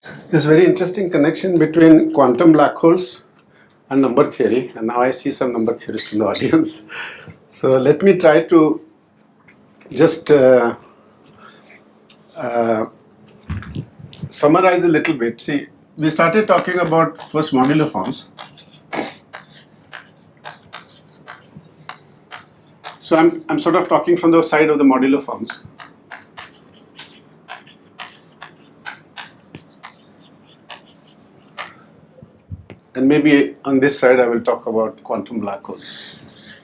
This very interesting connection between quantum black holes and number theory, and now I see some number theorists in the audience. So let me try to just summarize a little bit. See, we started talking about first modular forms. So I'm sort of talking from the side of the modular forms. And maybe on this side I will talk about quantum black holes.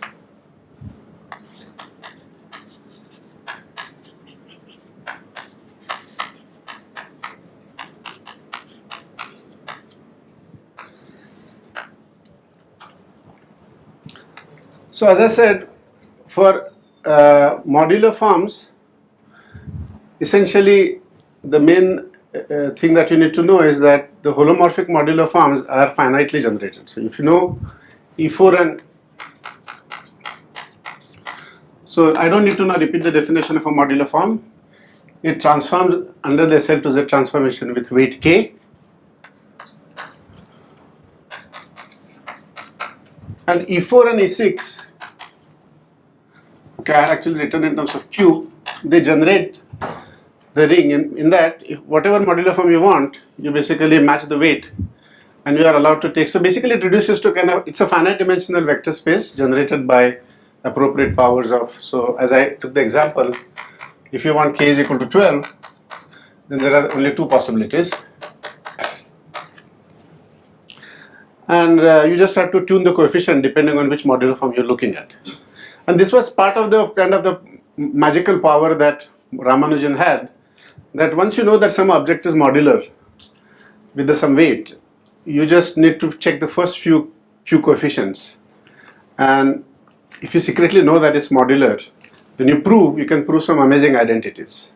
So as I said, for modular forms, essentially the main thing that you need to know is that the holomorphic modular forms are finitely generated. So if you know E4 and so I don't need to now repeat the definition of a modular form. It transforms under the SL to Z transformation with weight K. And E4 and E6, okay, I had actually written in terms of Q, they generate the ring. In that, if whatever modular form you want, you basically match the weight and you are allowed to take. So basically it reduces to kind of, it's a finite dimensional vector space generated by appropriate powers of, so as I took the example, if you want K is equal to 12, then there are only two possibilities. And you just have to tune the coefficient depending on which modular form you're looking at. And this was part of the kind of the magical power that Ramanujan had, that once you know that some object is modular with some weight, you just need to check the first few Q coefficients. And if you secretly know that it's modular, then you can prove some amazing identities.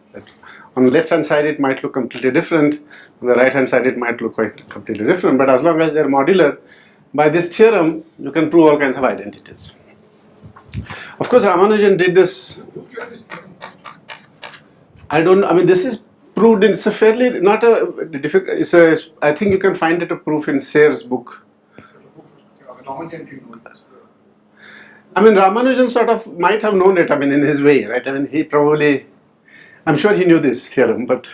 On the left hand side it might look completely different, on the right hand side it might look quite completely different, but as long as they're modular, by this theorem you can prove all kinds of identities. Of course Ramanujan did this, I mean this is proved in, it's a fairly, not a difficult, I think you can find it a proof in Sayre's book. I mean Ramanujan sort of might have known it, I mean in his way, right? I mean he probably, I'm sure he knew this theorem, but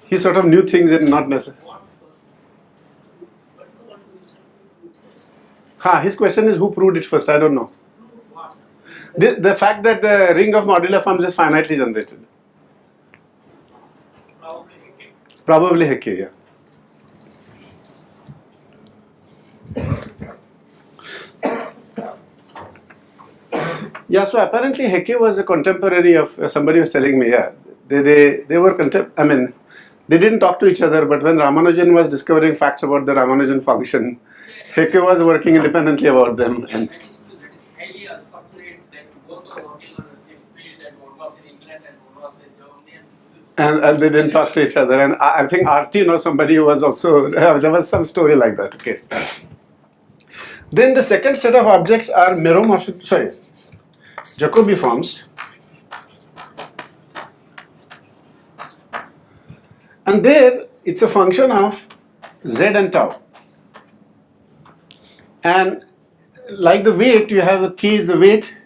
he sort of knew things and not necessarily. His question is who proved it first, I don't know. The fact that the ring of modular forms is finitely generated. Probably Hecke, yeah. Yeah, so apparently Hecke was a contemporary of somebody was telling me, yeah. They were I mean, they didn't talk to each other, but when Ramanujan was discovering facts about the Ramanujan function, Hecke was working independently about them. And and they didn't talk to each other. And I think RT or somebody was also, there was some story like that. Okay. Then the second set of objects are Jacobi forms. And there it's a function of Z and tau. And like the weight, you have a K is the weight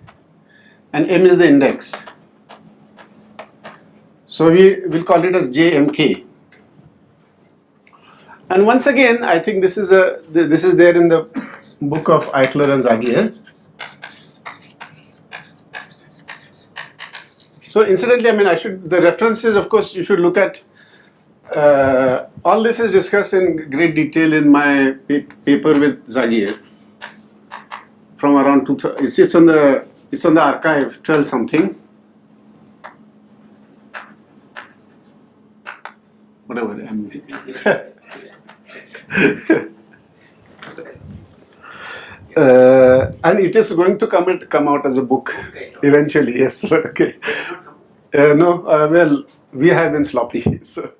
and M is the index. So we will call it as JMK. And once again, I think this is there in the book of Eichler and Zagier. So incidentally, I mean, the references, of course, you should look at. All this is discussed in great detail in my paper with Zagier from around 2000. It's on the archive 12 something. Whatever. And it is going to come out as a book eventually. Yes, but okay. No, well, we have been sloppy. So.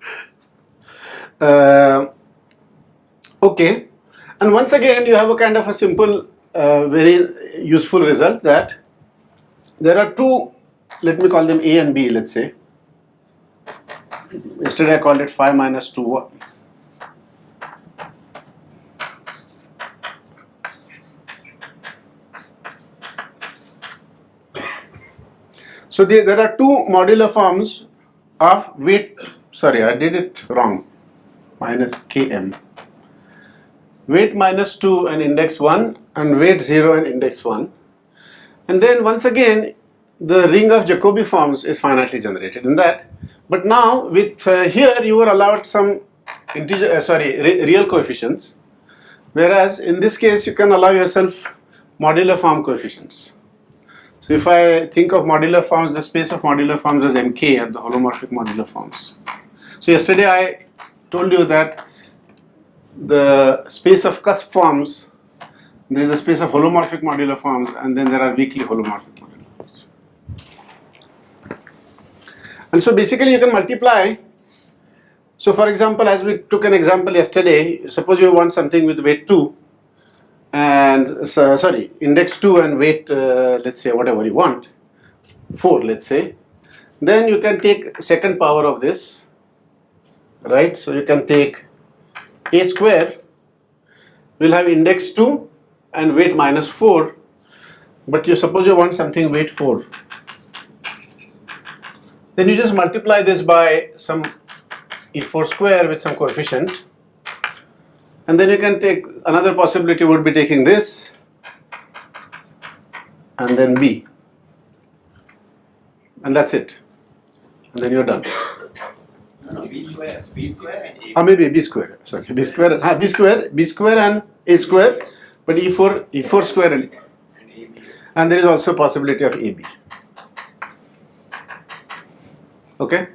Okay, and once again you have a kind of a simple, very useful result that there are two, let me call them A and B, let's say. Yesterday I called it phi minus 2, So there are two modular forms of weight, sorry, I did it wrong, minus Km. Weight minus 2 and index 1 and weight 0 and index 1. And then once again, the ring of Jacobi forms is finitely generated in that. But now with here you were allowed some integer, real coefficients. Whereas in this case you can allow yourself modular form coefficients. So if I think of modular forms, the space of modular forms is Mk at the holomorphic modular forms. So yesterday I told you that the space of cusp forms, there is a space of holomorphic modular forms and then there are weakly holomorphic modular forms. And so basically you can multiply. So for example, as we took an example yesterday, suppose you want something with weight 2 and index 2 and weight let's say whatever you want, 4 let's say, then you can take second power of this, right? So you can take a square will have index 2 and weight minus 4, but you suppose you want something weight 4, then you just multiply this by some e4 square with some coefficient, and then you can take another possibility would be taking this and then b, and that's it, and then you're done. B square and A. Maybe b square. Sorry, b square and a square, but e4 square and there is also a possibility of ab. Okay,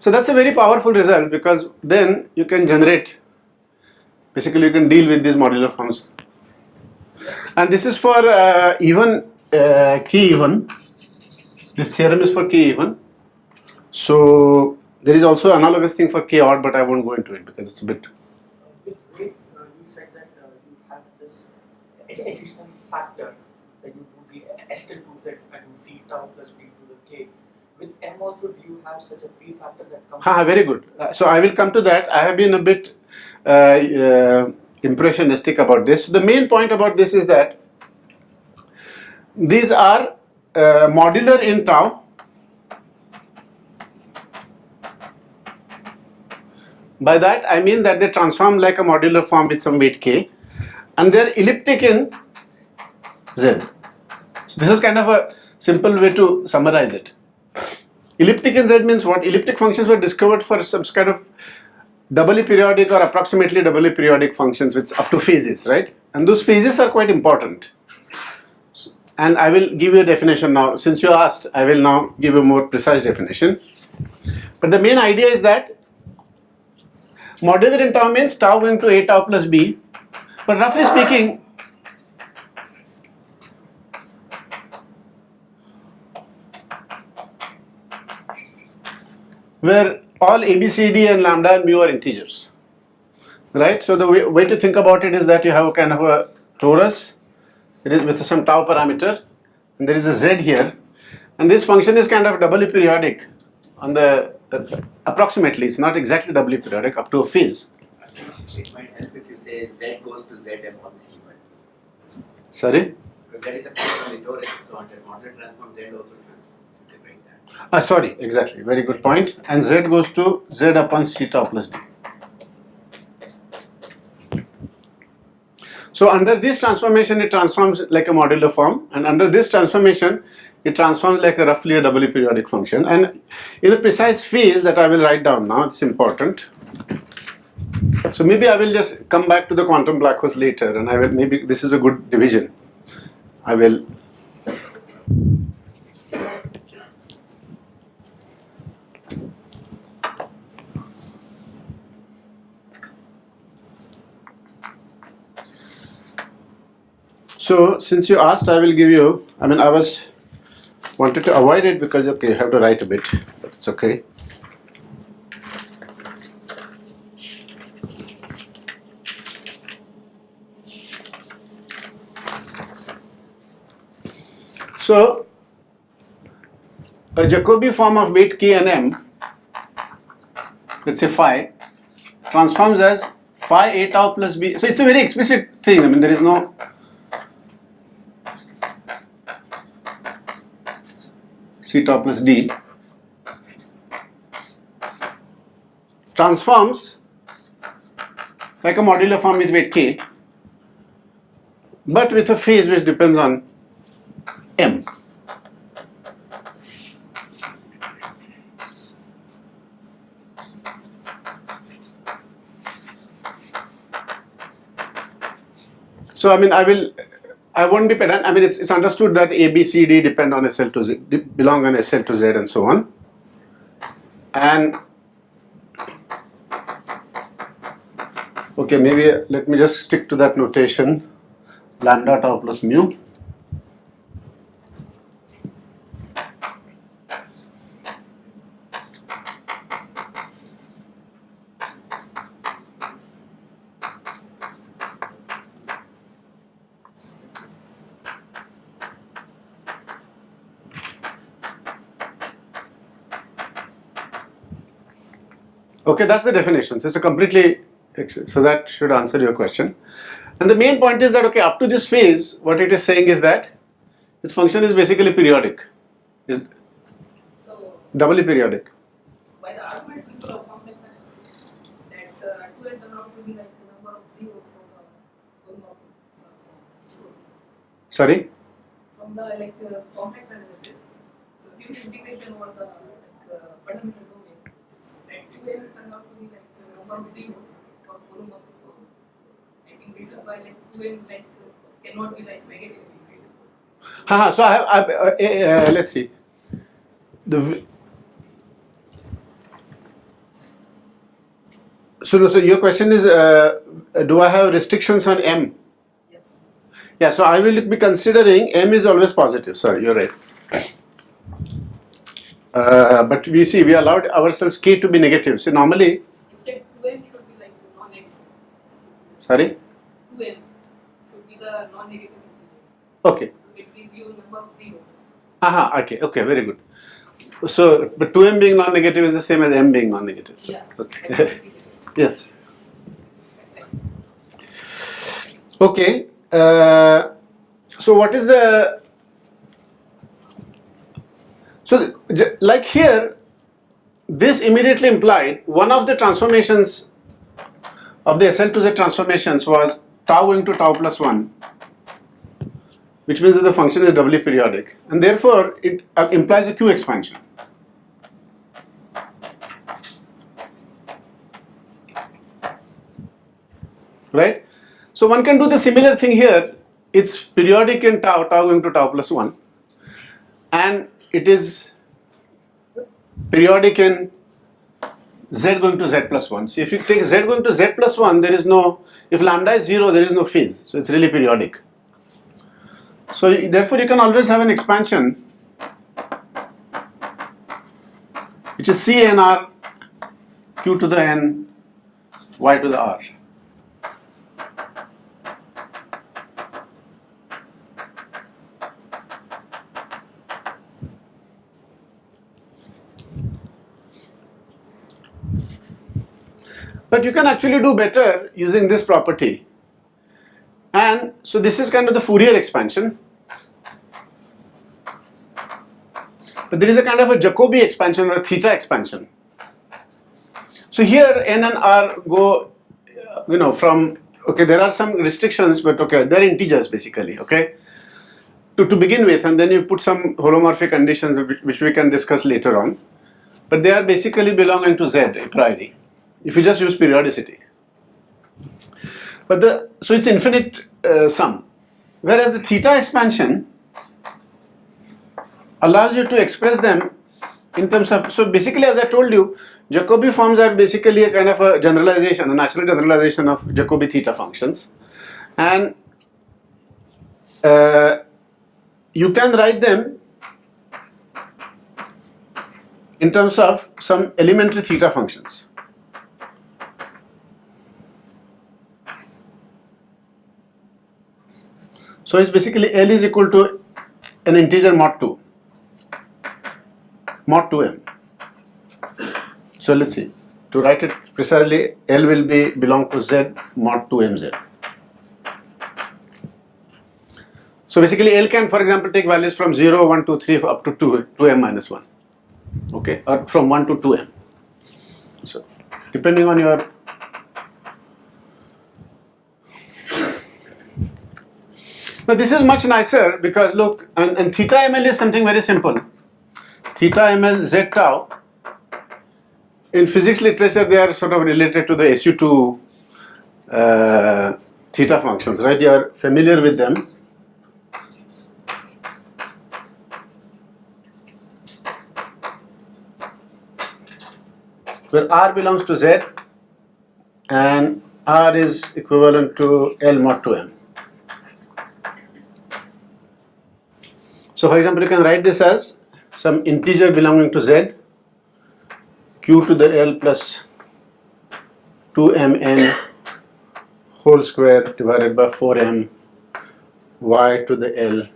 so that's a very powerful result because then you can generate. Basically, you can deal with these modular forms, and this is for even k even. This theorem is for k even. So there is also analogous thing for k odd, but I won't go into it because it's a bit. You said that you have this additional factor that you do the S into Z and C tau plus B to the K. With M also, do you have such a P factor that comes? Very good. So I will come to that. I have been a bit impressionistic about this. The main point about this is that these are modular in tau. By that I mean that they transform like a modular form with some weight k, and they are elliptic in Z. So this is kind of a simple way to summarize it. Elliptic in Z means what? Elliptic functions were discovered for some kind of doubly periodic or approximately doubly periodic functions with up to phases, right? And those phases are quite important. And I will give you a definition now. Since you asked, I will now give a more precise definition. But the main idea is that modular in tau means tau going to a tau plus b, but roughly speaking, where all a, b, c, d and lambda and mu are integers, right? So the way to think about it is that you have a kind of a torus, it is with some tau parameter, and there is a z here, and this function is kind of doubly periodic on the approximately, it's not exactly doubly periodic up to a phase. It might help if you say Z goes to Z upon C1. Sorry? Because that is a point on the torus, so on the modular transform Z also transforms. You can write that. Sorry, exactly. Very good point. And z goes to z upon c tau plus d. So under this transformation, it transforms like a modular form, and under this transformation, it transforms like a roughly a doubly periodic function. And in a precise phase that I will write down now, it's important. So maybe I will just come back to the quantum black holes later, and I will, maybe this is a good division. I will. So since you asked, I will give you, I mean, wanted to avoid it because, okay, you have to write a bit, but it's okay. So, a Jacobi form of weight k and m, let's say phi, transforms as phi a tau plus b. So it's a very explicit thing, I mean, there is no. C tau plus D transforms like a modular form with weight k, but with a phase which depends on m. So I mean, I won't be pedant. I mean, it's understood that A, B, C, D depend on SL to Z, belong on SL to Z, and so on. And okay, maybe let me just stick to that notation: lambda tau plus mu. Okay, that's the definition. So it's a completely, so that should answer your question. And the main point is that, okay, up to this phase, what it is saying is that its function is basically periodic, is So, doubly periodic. by the argument principle of complex analysis, that 2n turns out to be like the number of zeros from the homomorphic form. Sorry? From the complex analysis, so if you do integration over the fundamental domain, that 2n turns out to be like the number of zeros for homomorphic form. I think this is why 2n cannot be negative. So I have let's see. So your question is, do I have restrictions on M? Yes. Yeah, so I will be considering M is always positive. Sorry, you're right. But we see we allowed ourselves K to be negative. So normally, Instead, 2n should be the non-negative. sorry? 2n should be the non-negative integer. Okay. It gives you a number of zeros. Okay, very good. So, but 2M being non-negative is the same as M being non-negative. So, Yeah. okay. Yes. Okay. So what is the, so like here, this immediately implied one of the transformations of the SL to Z transformations was tau into tau plus 1, which means that the function is doubly periodic, and therefore it implies a Q expansion. Right? So one can do the similar thing here. It's periodic in tau going to tau plus 1, and it is periodic in Z going to Z plus 1. So if you take Z going to Z plus 1, there is no, if lambda is 0, there is no phase. So it's really periodic. So therefore you can always have an expansion which is C n r q to the n y to the r. But you can actually do better using this property. And so this is kind of the Fourier expansion. But there is a kind of a Jacobi expansion or a theta expansion. So here n and r go, from, okay, there are some restrictions, but okay, they're integers basically, okay, to begin with, and then you put some holomorphic conditions which we can discuss later on. But they are basically belonging to Z a priori, if you just use periodicity. But so it's infinite sum. Whereas the theta expansion allows you to express them in terms of, so basically as I told you, Jacobi forms are basically a kind of a generalization, a natural generalization of Jacobi theta functions. And you can write them in terms of some elementary theta functions. So it's basically L is equal to an integer mod 2, mod 2m. So let's see, to write it precisely, L will belong to Z mod 2mz. So basically L can, for example, take values from 0, 1, 2, 3 up to 2m minus 1. Okay, or from 1 to 2m. So depending on your now this is much nicer because look, and theta ml is something very simple. Theta ml z tau. In physics literature, they are sort of related to the SU2 theta functions, right? You are familiar with them. Where R belongs to Z and R is equivalent to L mod 2M. So for example, you can write this as some integer belonging to Z, Q to the L plus 2mn whole square divided by 4m y to the L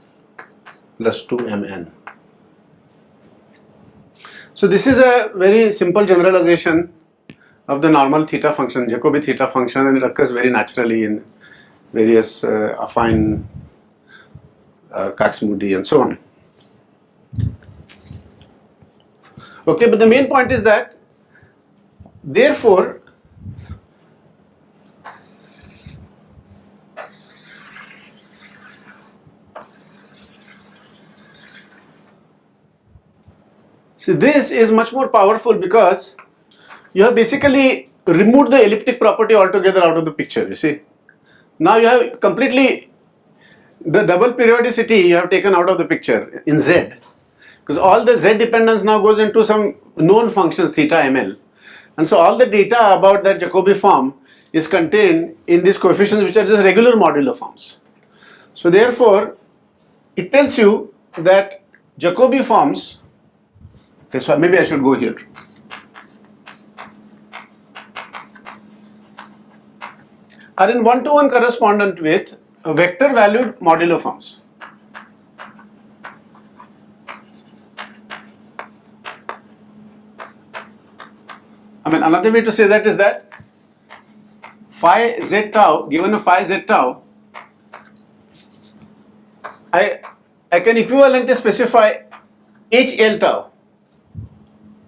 plus 2mn. So this is a very simple generalization of the normal theta function, Jacobi theta function, and it occurs very naturally in various affine Cox-Moody and so on. Okay, but the main point is that therefore see this is much more powerful because you have basically removed the elliptic property altogether out of the picture, you see. Now you have completely the double periodicity you have taken out of the picture in Z, because all the Z dependence now goes into some known functions theta ml, and so all the data about that Jacobi form is contained in these coefficients which are just regular modular forms. So therefore it tells you that Jacobi forms, okay, so maybe I should go here. Are in one-to-one correspondent with vector valued modular forms. I mean, another way to say that is that phi z tau, given a phi z tau, I can equivalently specify HL tau.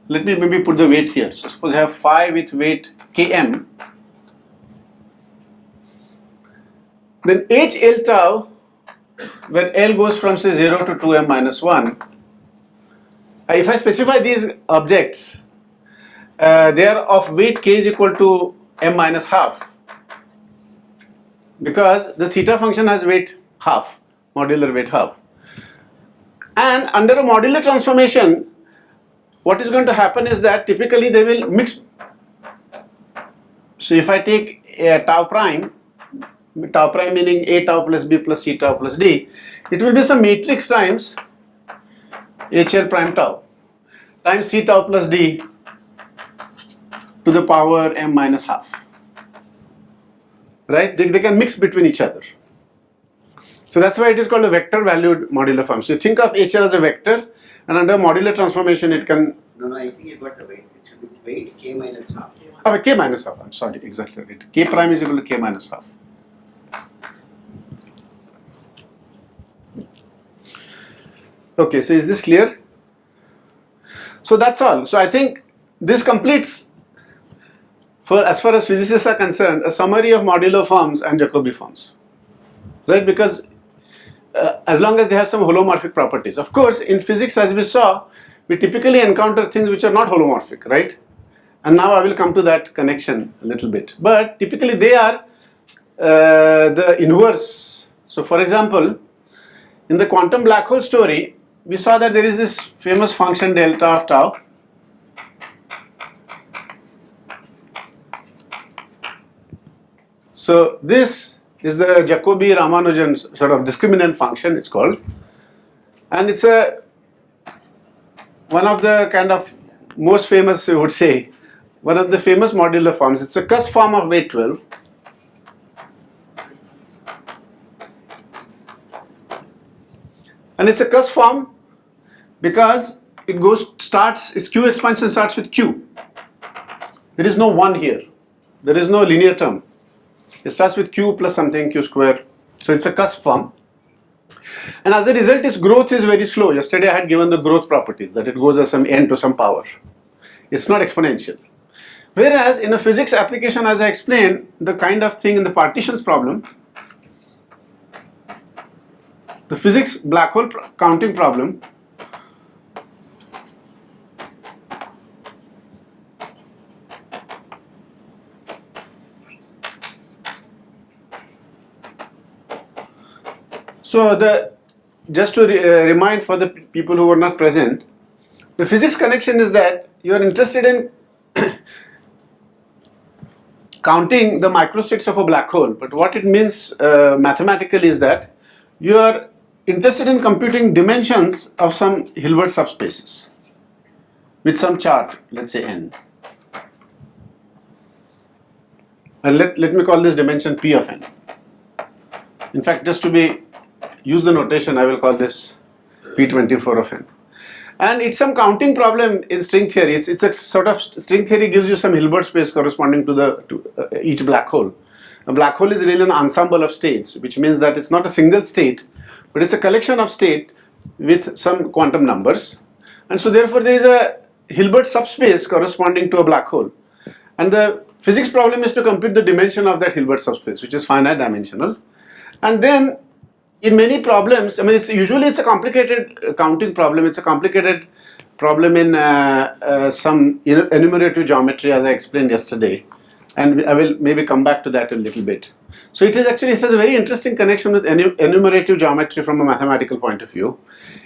Let me maybe put the weight here. So suppose I have phi with weight Km. Then HL tau, where L goes from say 0 to 2m minus 1, if I specify these objects, they are of weight k is equal to m minus half, because the theta function has weight half, modular weight half. And under a modular transformation, what is going to happen is that typically they will mix. So if I take a tau prime meaning a tau plus b plus c tau plus d, it will be some matrix times HL prime tau times c tau plus d to the power m minus half. Right? They can mix between each other. So that's why it is called a vector valued modular form. So you think of HL as a vector, and under modular transformation it can. No, I think you got the weight. It should be weight k minus half. Oh, k minus half. I'm sorry, exactly right. K prime is equal to k minus half. Okay, so is this clear? So that's all. So I think this completes, as far as physicists are concerned, a summary of modular forms and Jacobi forms, right? Because as long as they have some holomorphic properties. Of course, in physics, as we saw, we typically encounter things which are not holomorphic, right? And now I will come to that connection a little bit. But typically they are the inverse. So for example, in the quantum black hole story, we saw that there is this famous function delta of tau. So this is the Jacobi Ramanujan sort of discriminant function, it's called, and it's one of the kind of most famous, I would say, one of the famous modular forms. It's a cusp form of weight 12. And it's a cusp form because its Q expansion starts with Q. There is no 1 here. There is no linear term. It starts with Q plus something, Q square. So it's a cusp form. And as a result, its growth is very slow. Yesterday I had given the growth properties, that it goes as some n to some power. It's not exponential. Whereas in a physics application, as I explained, the kind of thing in the partitions problem, the physics black hole counting problem, so just to remind for the people who were not present, the physics connection is that you are interested in counting the microstates of a black hole, but what it means mathematically is that you are interested in computing dimensions of some Hilbert subspaces with some charge, let's say n. And let me call this dimension P of n. In fact, just to use the notation, I will call this P24 of n. And it's some counting problem in string theory. It's a sort of, string theory gives you some Hilbert space corresponding to each black hole. A black hole is really an ensemble of states, which means that it's not a single state, but it's a collection of state with some quantum numbers. And so therefore there is a Hilbert subspace corresponding to a black hole. And the physics problem is to compute the dimension of that Hilbert subspace, which is finite dimensional. And then in many problems, I mean, it's a complicated counting problem. It's a complicated problem in some enumerative geometry, as I explained yesterday, and I will maybe come back to that a little bit. So it has a very interesting connection with enumerative geometry from a mathematical point of view.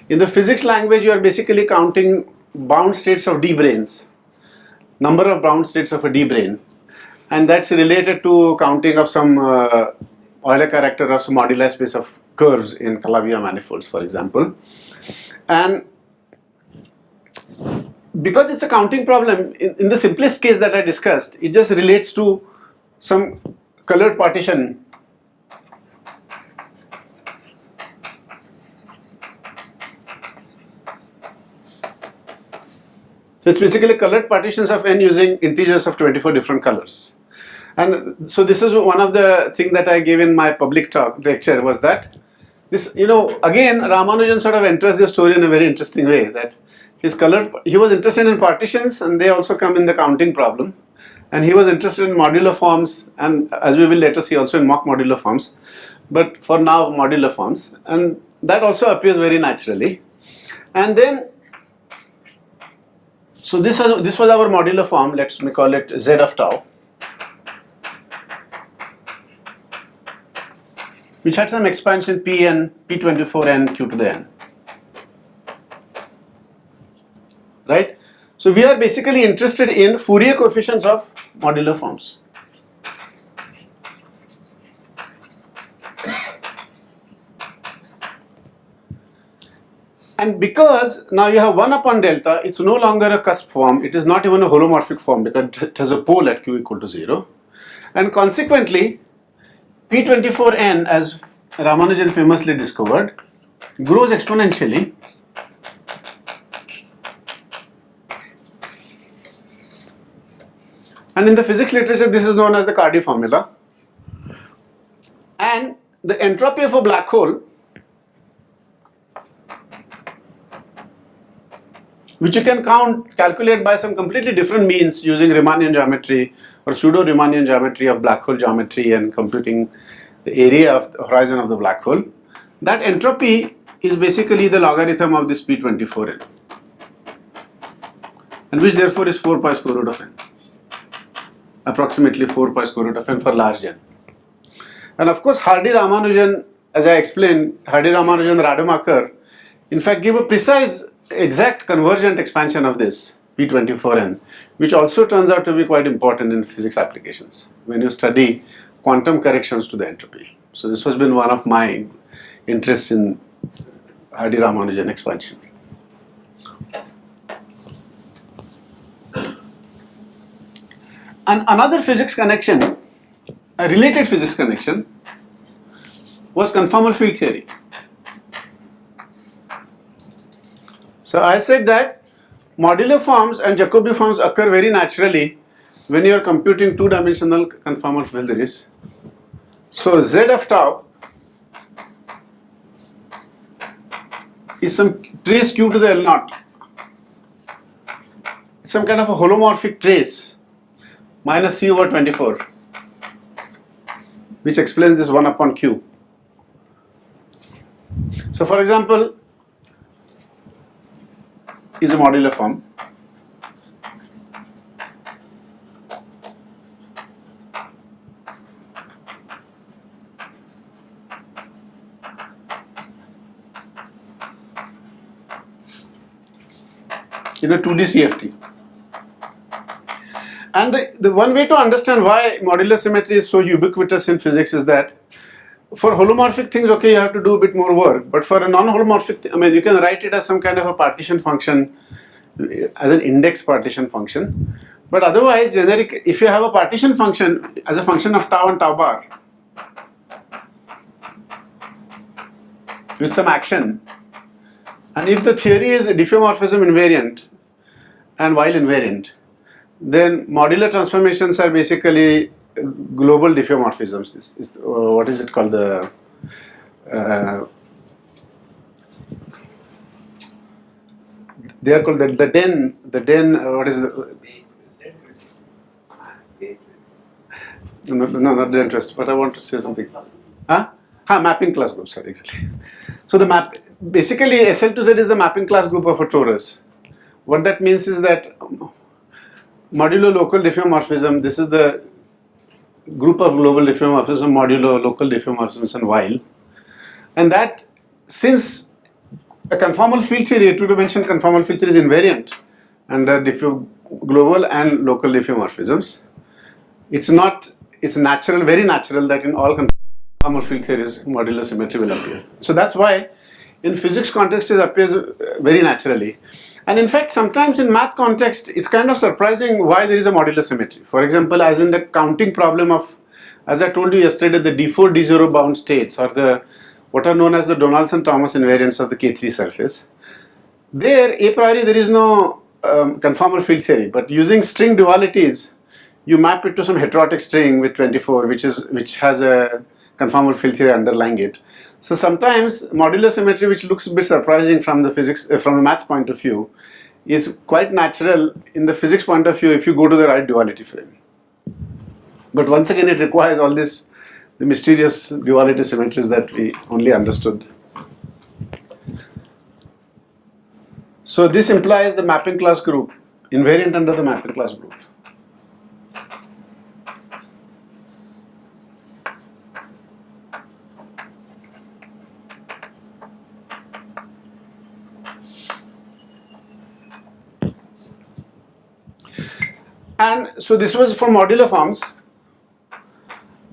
In the physics language, you are basically counting bound states of D branes, number of bound states of a D brane, and that's related to counting of some Euler character of some moduli space of curves in Calabi-Yau manifolds, for example. And because it's a counting problem, in the simplest case that I discussed, it just relates to some colored partition . So it's basically colored partitions of n using integers of 24 different colors. And so this is one of the things that I gave in my public talk lecture, was that this, again, Ramanujan sort of enters the story in a very interesting way, that he was interested in partitions, and they also come in the counting problem. And he was interested in modular forms, and as we will later see, also in mock modular forms. But for now, modular forms. And that also appears very naturally. And then, so this was our modular form, let's call it Z of tau, which had some expansion Pn, P24n, Q to the n. Right? So we are basically interested in Fourier coefficients of modular forms. And because now you have 1 upon delta, it's no longer a cusp form, it is not even a holomorphic form because it has a pole at q equal to 0. And consequently, P24n, as Ramanujan famously discovered, grows exponentially . And in the physics literature, this is known as the Cardy formula. And the entropy of a black hole, which you can calculate by some completely different means using Riemannian geometry or pseudo-Riemannian geometry of black hole geometry and computing the area of the horizon of the black hole. That entropy is basically the logarithm of this P24n, and which therefore is 4 pi square root of n, approximately 4 pi square root of n for large n. And of course, Hardy-Ramanujan, as I explained, Hardy-Ramanujan-Rademacher, in fact, give a precise, exact convergent expansion of this P24n, which also turns out to be quite important in physics applications when you study quantum corrections to the entropy. So this has been one of my interests in Hardy-Ramanujan expansion. And another physics connection, a related physics connection, was conformal field theory. So I said that modular forms and Jacobi forms occur very naturally when you are computing two-dimensional conformal field theories. So Z of tau is some trace q to the L naught. It's some kind of a holomorphic trace minus c over 24, which explains this 1 upon q. So for example, is a modular form. In a 2D CFT. And the one way to understand why modular symmetry is so ubiquitous in physics is that for holomorphic things, okay, you have to do a bit more work, but for a non-holomorphic, I mean, you can write it as some kind of a partition function, as an index partition function. But otherwise, generic, if you have a partition function as a function of tau and tau bar with some action, and if the theory is diffeomorphism invariant and while invariant, then modular transformations are basically global diffeomorphisms. This is, what is it called? They are called the den. What is the? No, not the interest. But I want to say something. Huh? Mapping class group. Sorry, exactly. So the map, basically SL to Z is the mapping class group of a torus. What that means is that modulo local diffeomorphism, this is the group of global diffeomorphism, modulo local diffeomorphisms and while. And that, since a conformal field theory, a two-dimensional conformal field theory is invariant under global and local diffeomorphisms, it's natural, very natural that in all conformal field theories modular symmetry will appear. So that's why in physics context it appears very naturally. And in fact, sometimes in math context, it's kind of surprising why there is a modular symmetry. For example, as in the counting problem of, as I told you yesterday, the D4, D0 bound states, or the what are known as the Donaldson-Thomas invariants of the K3 surface. There, a priori, there is no conformal field theory, but using string dualities, you map it to some heterotic string with 24, which has a conformal field theory underlying it. So sometimes modular symmetry, which looks a bit surprising from the physics, from the maths point of view, is quite natural in the physics point of view if you go to the right duality frame. But once again, it requires all this, the mysterious duality symmetries that we only understood. So this implies the mapping class group, invariant under the mapping class group. And so this was for modular forms,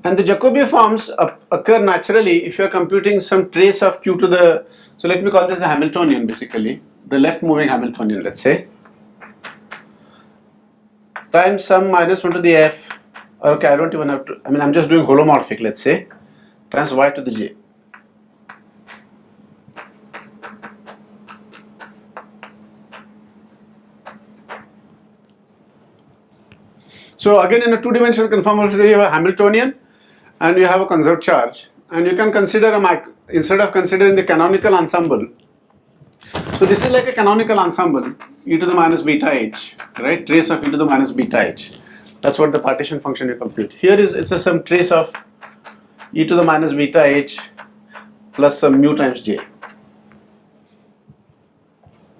and the Jacobi forms occur naturally if you are computing some trace of q to the, so let me call this the Hamiltonian, basically the left moving Hamiltonian, let's say, times some minus 1 to the f, or okay, I don't even have to, I mean I'm just doing holomorphic, let's say, times y to the j. So again, in a two-dimensional conformal theory, you have a Hamiltonian and you have a conserved charge, and you can consider instead of considering the canonical ensemble. So this is like a canonical ensemble, e to the minus beta h, right? Trace of e to the minus beta h. That's what the partition function you compute. Here it's some trace of e to the minus beta h plus some mu times j,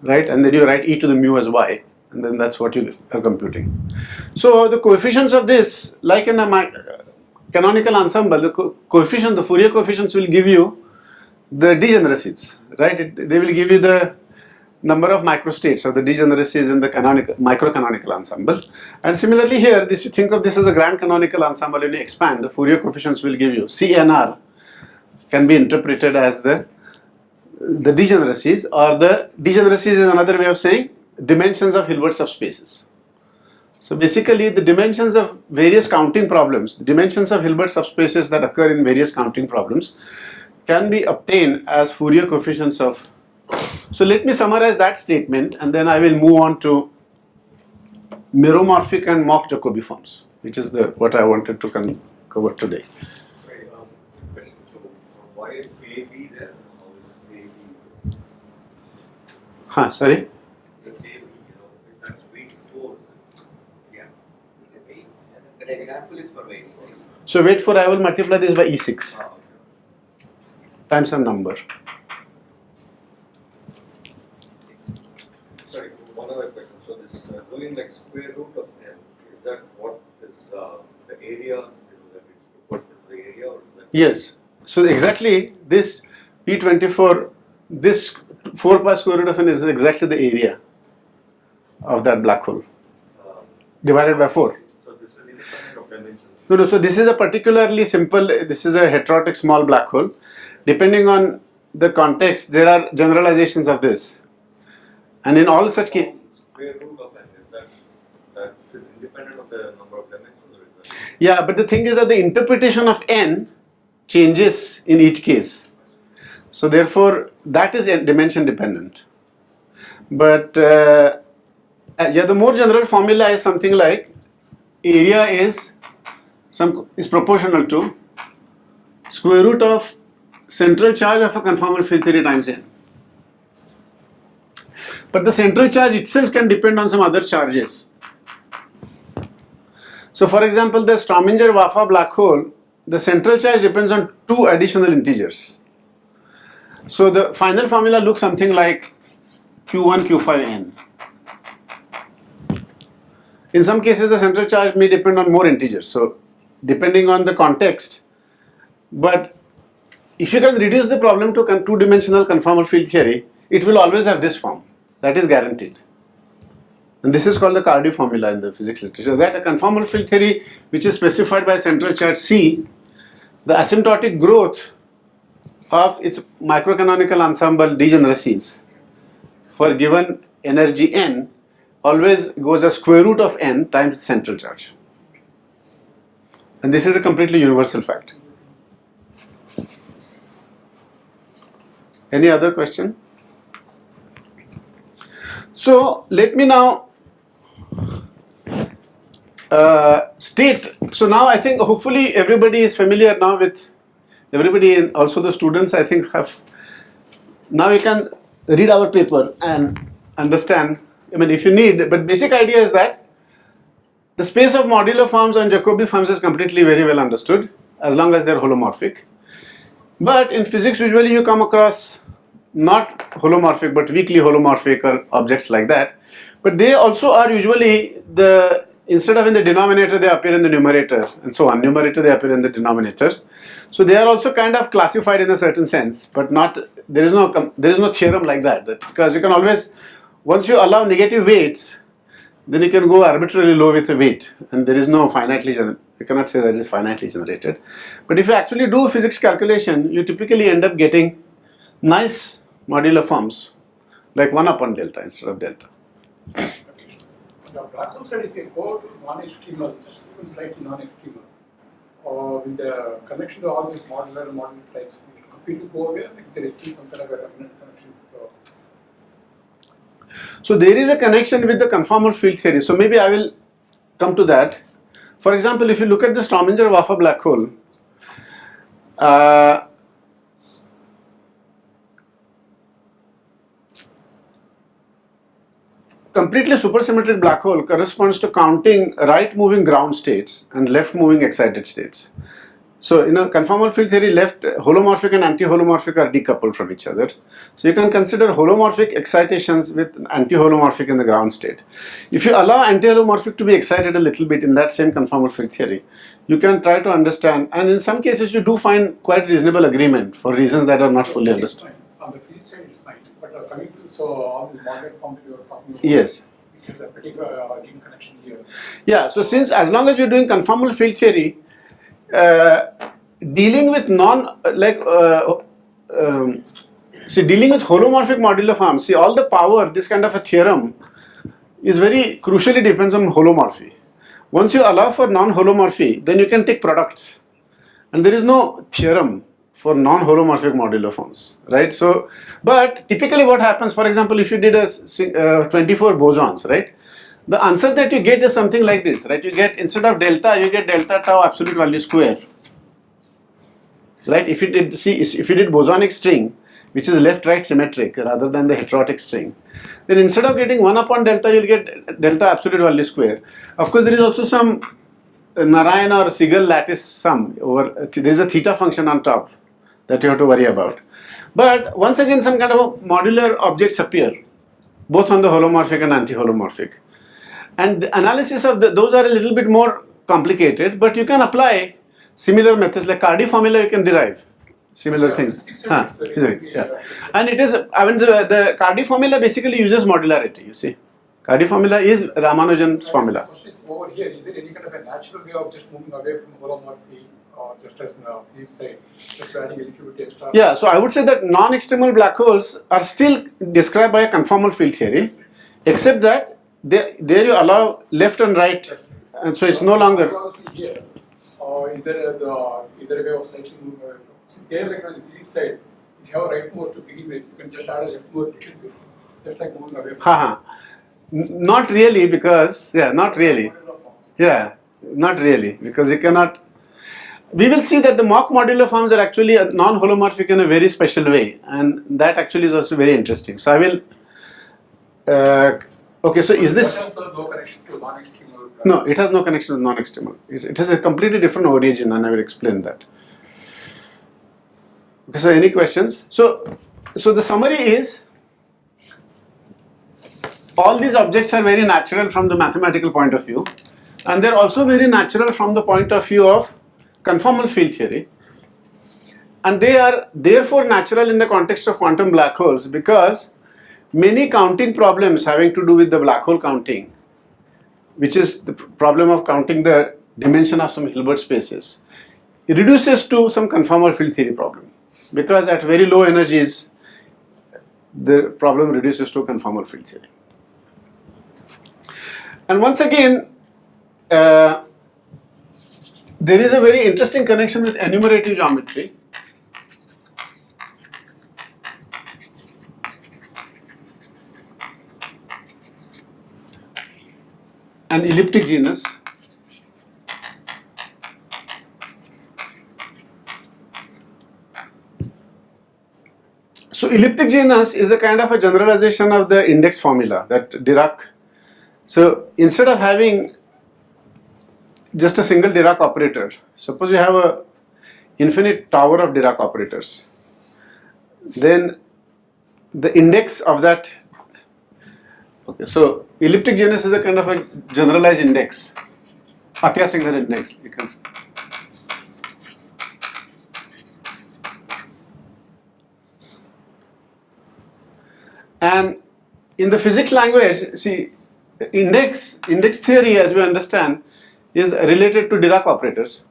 right? And then you write e to the mu as y. And then that's what you are computing. So the coefficients of this, like in a canonical ensemble, the Fourier coefficients will give you the degeneracies, right? They will give you the number of microstates or the degeneracies in the microcanonical ensemble. And similarly here, you think of this as a grand canonical ensemble. When you expand, the Fourier coefficients will give you CNR can be interpreted as the degeneracies, or the degeneracies is another way of saying dimensions of Hilbert subspaces. So basically the dimensions of various counting problems, the dimensions of Hilbert subspaces that occur in various counting problems can be obtained as Fourier coefficients of. So let me summarize that statement, and then I will move on to meromorphic and mock Jacobi forms, which is what I wanted to cover today. Sorry, question. So why is AB there? How is AB? Sorry. Let's say, if that's weight 4, Yeah. Weight, that example is for weight. So weight 4, I will multiply this by E6 times some number. sorry, one other question. So this going like square root of n, is that what is the area, that it's proportional to the area, or is that? Yes. So exactly this P24, this 4 pi square root of n is exactly the area of that black hole Um, divided by 4. so this is independent of dimensions. No, so this is a particularly simple, this is a heterotic small black hole. Depending on the context, there are generalizations of this. And in all such cases, Square root of n, is that's independent of the number of dimensions, or is that? yeah, but the thing is that the interpretation of n changes in each case. So therefore, that is dimension dependent. But yeah, the more general formula is something like area is proportional to square root of central charge of a conformal field theory times n. But the central charge itself can depend on some other charges. So for example, the Strominger-Waffa black hole, the central charge depends on 2 additional integers. So the final formula looks something like Q1, Q5n. In some cases, the central charge may depend on more integers. So depending on the context, but if you can reduce the problem to a 2-dimensional conformal field theory, it will always have this form. That is guaranteed. And this is called the Cardew formula in the physics literature. That a conformal field theory which is specified by central charge C, the asymptotic growth of its microcanonical ensemble degeneracies for given energy n always goes as square root of n times central charge. And this is a completely universal fact. Any other question? So let me now state. So now I think hopefully everybody is familiar now with, everybody and also the students I think have, now you can read our paper and understand, I mean if you need, but basic idea is that the space of modular forms and Jacobi forms is completely very well understood as long as they are holomorphic. But in physics usually you come across not holomorphic but weakly holomorphic or objects like that, but they also are usually the, instead of in the denominator they appear in the numerator and so on, numerator they appear in the denominator. So they are also kind of classified in a certain sense, but not, there is no theorem like that, because you can always, once you allow negative weights, then you can go arbitrarily low with a weight and there is no finitely generated, you cannot say that it is finitely generated. But if you actually do physics calculation, you typically end up getting nice modular forms like 1 upon delta instead of delta. The black hole side, if you go to non-extremal, just even slightly non-extremal, with the connection to all these modular types, it will completely go away, like there is still some kind of a remnant connection. So there is a connection with the conformal field theory. So maybe I will come to that. For example, if you look at the Strominger-Waffa black hole, completely supersymmetric black hole corresponds to counting right moving ground states and left moving excited states. So in a conformal field theory, left holomorphic and anti-holomorphic are decoupled from each other. So you can consider holomorphic excitations with anti-holomorphic in the ground state. If you allow anti-holomorphic to be excited a little bit in that same conformal field theory, you can try to understand, and in some cases you do find quite reasonable agreement for reasons that are not fully understood. On the field side it's fine, but coming to, so all the modular forms you are talking about, Yes. it has a pretty deep connection here. Yeah, so since as long as you're doing conformal field theory, dealing with dealing with holomorphic modular forms, see all the power, this kind of a theorem is very crucially depends on holomorphy. Once you allow for non-holomorphy, then you can take products. And there is no theorem for non-holomorphic modular forms, right? So, but typically what happens, for example, if you did a 24 bosons, right? The answer that you get is something like this, right? You get, instead of delta, you get delta tau absolute value square, right? If you did bosonic string, which is left-right symmetric rather than the heterotic string, then instead of getting 1 upon delta, you'll get delta absolute value square. Of course, there is also some Narayana or Sigal lattice sum over, there is a theta function on top that you have to worry about. But once again, some kind of modular objects appear, both on the holomorphic and anti-holomorphic. And the analysis of those are a little bit more complicated, but you can apply similar methods like Cardi formula you can derive. Similar things. Yeah. And it is, I mean, the Cardi formula basically uses modularity, you see. Cardi formula is Ramanujan's formula. The question is over here, is there any kind of a natural way of just moving away from holomorphy or just as in the physics side, just adding a little bit extra? Yeah, so I would say that non-extremal black holes are still described by a conformal field theory, except that there you allow left and right, and so it's no longer. Here, is there a way of slightly moving away from? There, like on the physics side, if you have a rightmost to begin with, you can just add a leftmost little bit, just like moving away from. Not really, because not really. Yeah, not really, because you cannot. We will see that the mock modular forms are actually non-holomorphic in a very special way, and that actually is also very interesting. So I will. Okay, so is this? That has no connection to non-extremal. No, it has no connection with non-extremal. It has a completely different origin, and I will explain that. Okay, so any questions? So the summary is, all these objects are very natural from the mathematical point of view, and they're also very natural from the point of view of conformal field theory, and they are therefore natural in the context of quantum black holes, because many counting problems having to do with the black hole counting, which is the problem of counting the dimension of some Hilbert spaces, it reduces to some conformal field theory problem, because at very low energies the problem reduces to conformal field theory. And once again, there is a very interesting connection with enumerative geometry. And elliptic genus. So elliptic genus is a kind of a generalization of the index formula that Dirac. So instead of having just a single Dirac operator, suppose you have a infinite tower of Dirac operators, then the index of that. Okay, so elliptic genus is a kind of a generalized index, Atiyah-Singer index, you can say. And in the physics language, see, index theory, as we understand, is related to Dirac operators.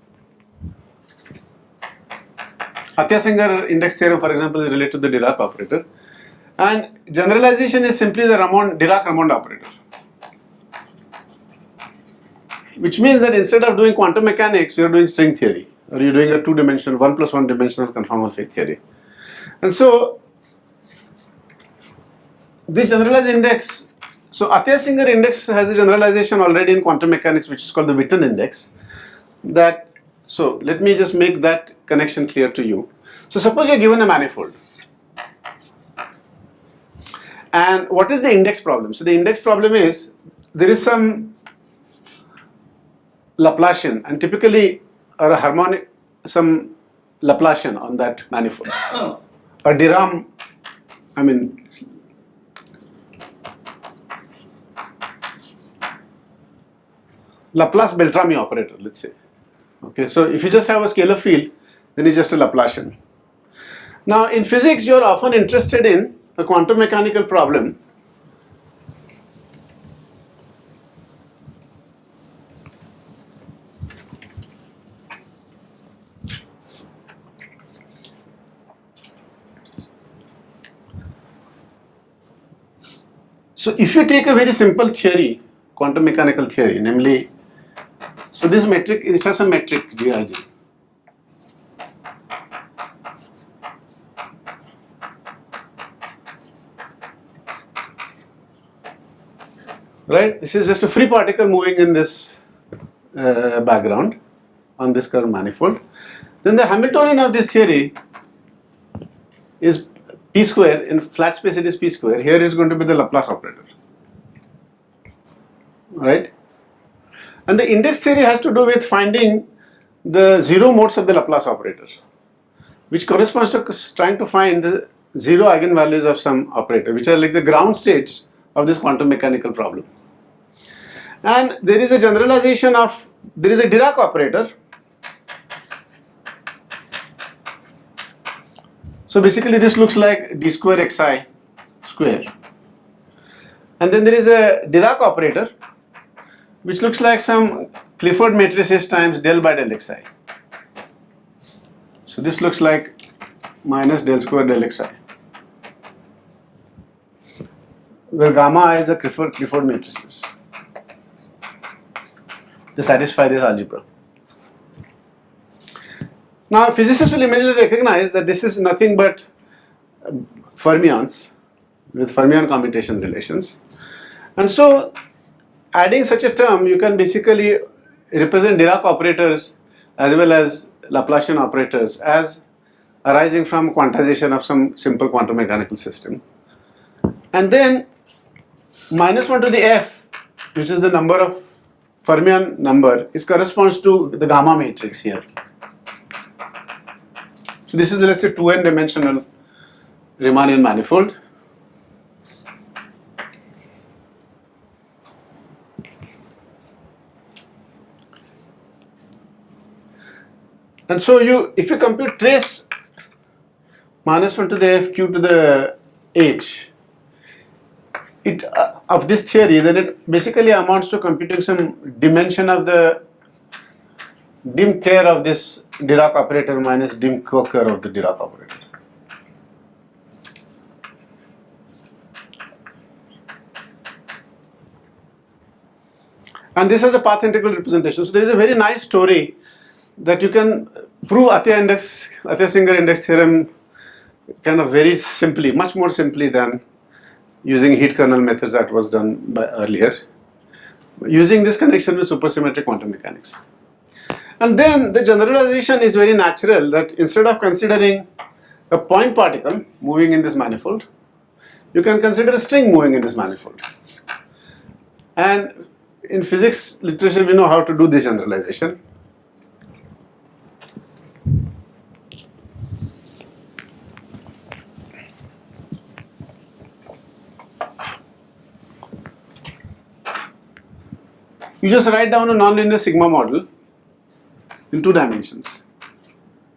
Atiyah-Singer index theorem, for example, is related to the Dirac operator. And generalization is simply the Dirac-Raman operator. Which means that instead of doing quantum mechanics, you are doing string theory, or you are doing a 2-dimensional, 1 plus 1 dimensional conformal field theory. And so, this generalized index, so Atiyah-Singer index has a generalization already in quantum mechanics, which is called the Witten index. So let me just make that connection clear to you. So suppose you are given a manifold. And what is the index problem? So the index problem is, there is some Laplacian, and typically or a harmonic, some Laplacian on that manifold. Or Dirac, Laplace-Beltrami operator, let's say. Okay, so if you just have a scalar field, then it's just a Laplacian. Now in physics, you are often interested in a quantum mechanical problem So if you take a very simple theory, quantum mechanical theory, namely, so this metric, it has a metric Gij. Right? This is just a free particle moving in this background on this curved manifold. Then the Hamiltonian of this theory is p square, in flat space it is p square, here is going to be the Laplace operator, right? And the index theory has to do with finding the zero modes of the Laplace operator, which corresponds to trying to find the zero eigenvalues of some operator, which are like the ground states of this quantum mechanical problem. And there is a generalization of, there is a Dirac operator. So basically this looks like d square xi square. And then there is a Dirac operator which looks like some Clifford matrices times del by del xi. So this looks like minus del square del xi, where gamma is the Clifford matrices. They satisfy this algebra. Now physicists will immediately recognize that this is nothing but fermions with fermion commutation relations. And so adding such a term, you can basically represent Dirac operators as well as Laplacian operators as arising from quantization of some simple quantum mechanical system. And then minus 1 to the f, which is the number of fermion number, is corresponds to the gamma matrix here. So this is, let's say, 2n dimensional Riemannian manifold. And so if you compute trace minus 1 to the f q to the h of this theory, then it basically amounts to computing some dimension of the dim care of this Dirac operator minus dim co-care of the Dirac operator. And this has a path integral representation. So there is a very nice story that you can prove Atiyah-Singer index theorem kind of very simply, much more simply than using heat kernel methods that was done by earlier, using this connection with supersymmetric quantum mechanics. And then the generalization is very natural, that instead of considering a point particle moving in this manifold, you can consider a string moving in this manifold. And in physics literature, we know how to do this generalization. You just write down a nonlinear sigma model in 2 dimensions.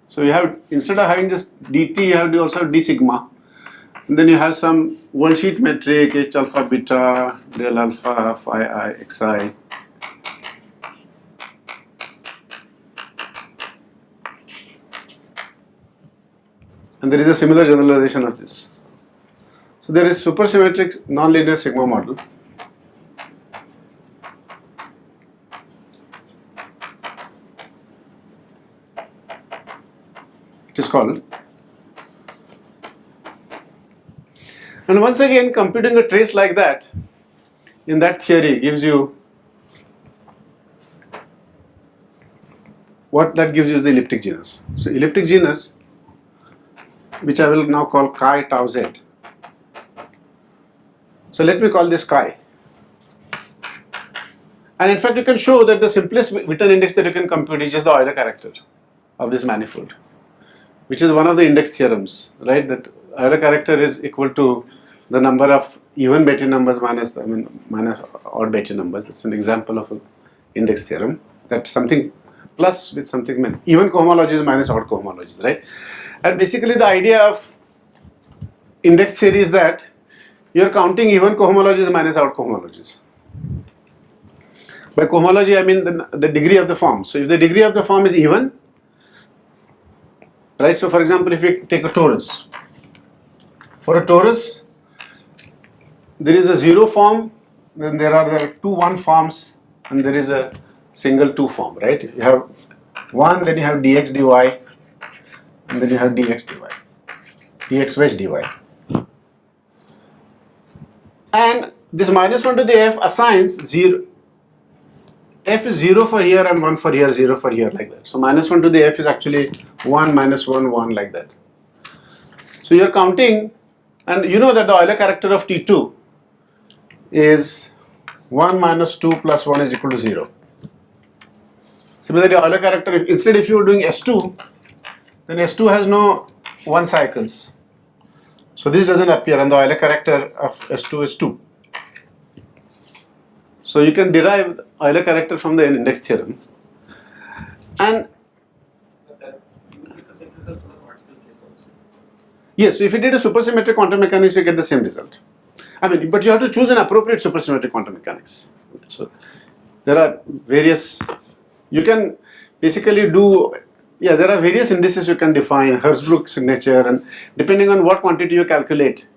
So you have, instead of having just dt, you have to also have d sigma. And then you have some world sheet metric, h alpha beta, del alpha, phi I, xi. And there is a similar generalization of this. So there is supersymmetric nonlinear sigma model. It is called. And once again, computing a trace like that in that theory gives you, what that gives you is the elliptic genus. So elliptic genus, which I will now call chi tau z. So let me call this chi. And in fact, you can show that the simplest Witten index that you can compute is just the Euler character of this manifold, which is one of the index theorems, right? That Euler character is equal to the number of even Betti numbers minus odd Betti numbers. It's an example of an index theorem. That something plus with something min. Even cohomologies minus odd cohomologies, right? And basically the idea of index theory is that you're counting even cohomologies minus odd cohomologies. By cohomology, I mean the degree of the form. So if the degree of the form is even, right? So for example, if you take a torus, for a torus, there is a 0 form, then there are the 2 1 forms, and there is a single 2 form, right? If you have 1, then you have dx dy, and then you have dx dy, dx wedge dy. And this minus 1 to the f assigns 0. F is 0 for here and 1 for here, 0 for here, like that. So minus 1 to the f is actually 1 minus 1, 1, like that. So you are counting And you know that the Euler character of T2 is 1 minus 2 plus 1 is equal to 0. Similarly, Euler character, if you are doing S2, then S2 has no 1 cycles. So this doesn't appear, and the Euler character of S2 is 2. So you can derive Euler character from the index theorem. And But that you will get the same result for the particle case also. yes, so if you did a supersymmetric quantum mechanics, you get the same result. I mean, but you have to choose an appropriate supersymmetric quantum mechanics. So there are various, you can basically do, there are various indices you can define, Herzbruch signature, and depending on what quantity you calculate.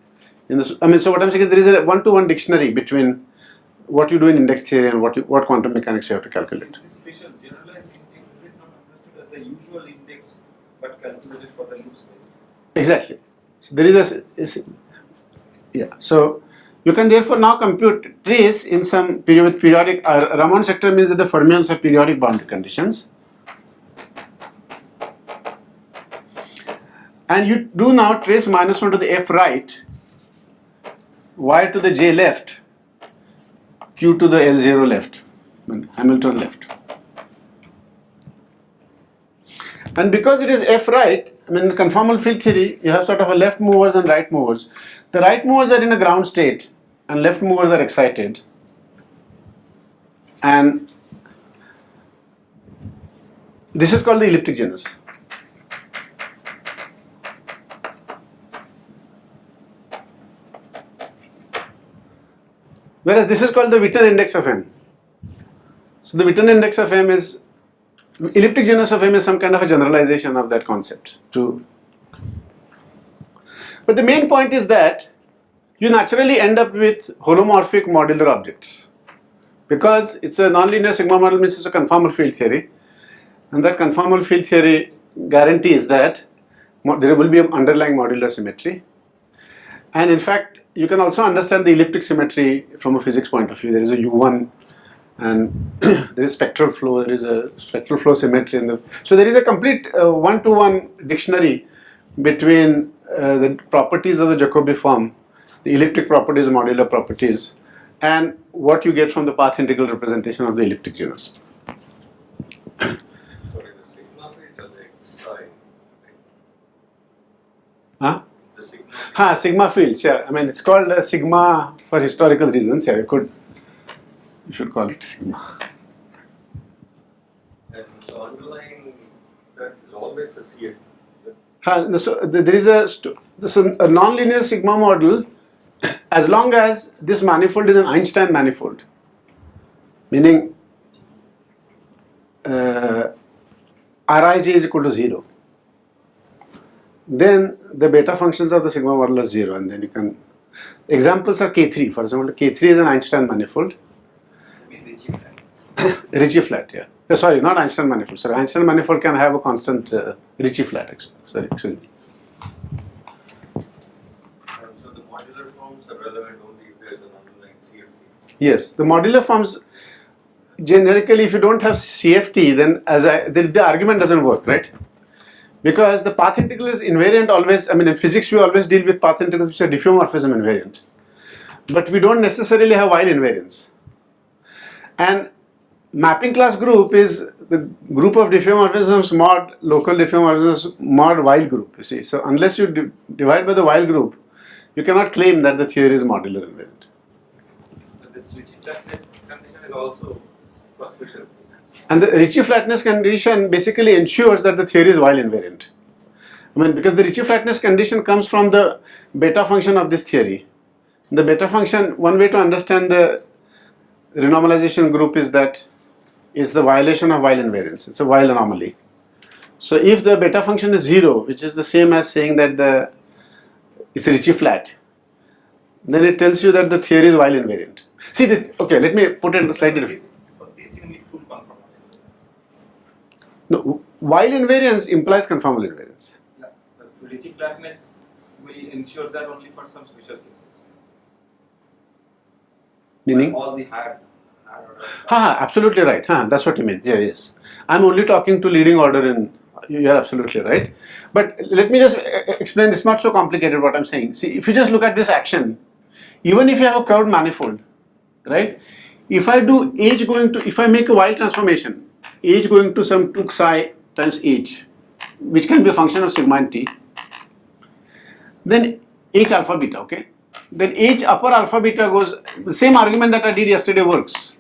So what I'm saying is there is a one-to-one dictionary between what you do in index theory and what quantum mechanics you have to calculate. This special generalized index, is it not understood as the usual index but calculated for the loop space? Exactly. So there is So you can therefore now compute trace in some periodic. Raman sector means that the fermions have periodic boundary conditions, and you do now trace minus 1 to the f right, y to the j left, q to the L0 left, Hamilton left. And because it is f right, in conformal field theory, you have sort of a left movers and right movers. The right movers are in a ground state and left movers are excited. And this is called the elliptic genus. Whereas this is called the Witten index of M. So the Witten index of M is, elliptic genus of M is some kind of a generalization of that concept. But the main point is that you naturally end up with holomorphic modular objects. Because it's a nonlinear sigma model means it's a conformal field theory. And that conformal field theory guarantees that there will be an underlying modular symmetry. And in fact, you can also understand the elliptic symmetry from a physics point of view. There is a U1 and there is spectral flow, there is a spectral flow symmetry. So there is a complete one-to-one dictionary between the properties of the Jacobi form, the elliptic properties, modular properties, and what you get from the path integral representation of the elliptic genus. Sorry, the sigma fields are the xi, right? Huh? The sigma. Sigma fields, it's called sigma for historical reasons. You should call it sigma. And so underlying that is always a CFT. There is a nonlinear sigma model as long as this manifold is an Einstein manifold, meaning Rij is equal to 0. Then the beta functions of the sigma model are 0, and then you can. Examples are K3. For example, K3 is an Einstein manifold. Ricci flat, sorry, not Einstein manifold. Sorry, Einstein manifold can have a constant Ricci flat. Excuse me. And so the modular forms are relevant only if there is an underlying CFT. Yes, the modular forms generically, if you don't have CFT, then the argument doesn't work, right? Because the path integral is invariant always. In physics we always deal with path integrals which are diffeomorphism invariant, but we don't necessarily have while invariance. And mapping class group is the group of diffeomorphisms mod local diffeomorphisms mod while group, you see. So unless you divide by the while group, you cannot claim that the theory is modular invariant. But this Ricci flatness condition is also for special cases. And the Ricci flatness condition basically ensures that the theory is while invariant. Because the Ricci flatness condition comes from the beta function of this theory. The beta function, one way to understand the renormalization group is that is the violation of while invariance. It's a while anomaly. So if the beta function is 0, which is the same as saying that it's Ricci flat, then it tells you that the theory is while invariant. See, let me put it slightly different. For this you need full conformality. No, while invariance implies conformal invariance. Yeah, but Ricci flatness will ensure that only for some special cases. Meaning? All the higher order. Absolutely right. That's what you mean. Yes. I'm only talking to leading order in You're absolutely right. But let me just explain. It's not so complicated what I'm saying. See, if you just look at this action, even if you have a curved manifold, right? If I do h going to, if I make a Weil transformation, h going to some 2 psi times h, which can be a function of sigma and t, then h alpha beta, okay? Then h upper alpha beta goes, the same argument that I did yesterday works.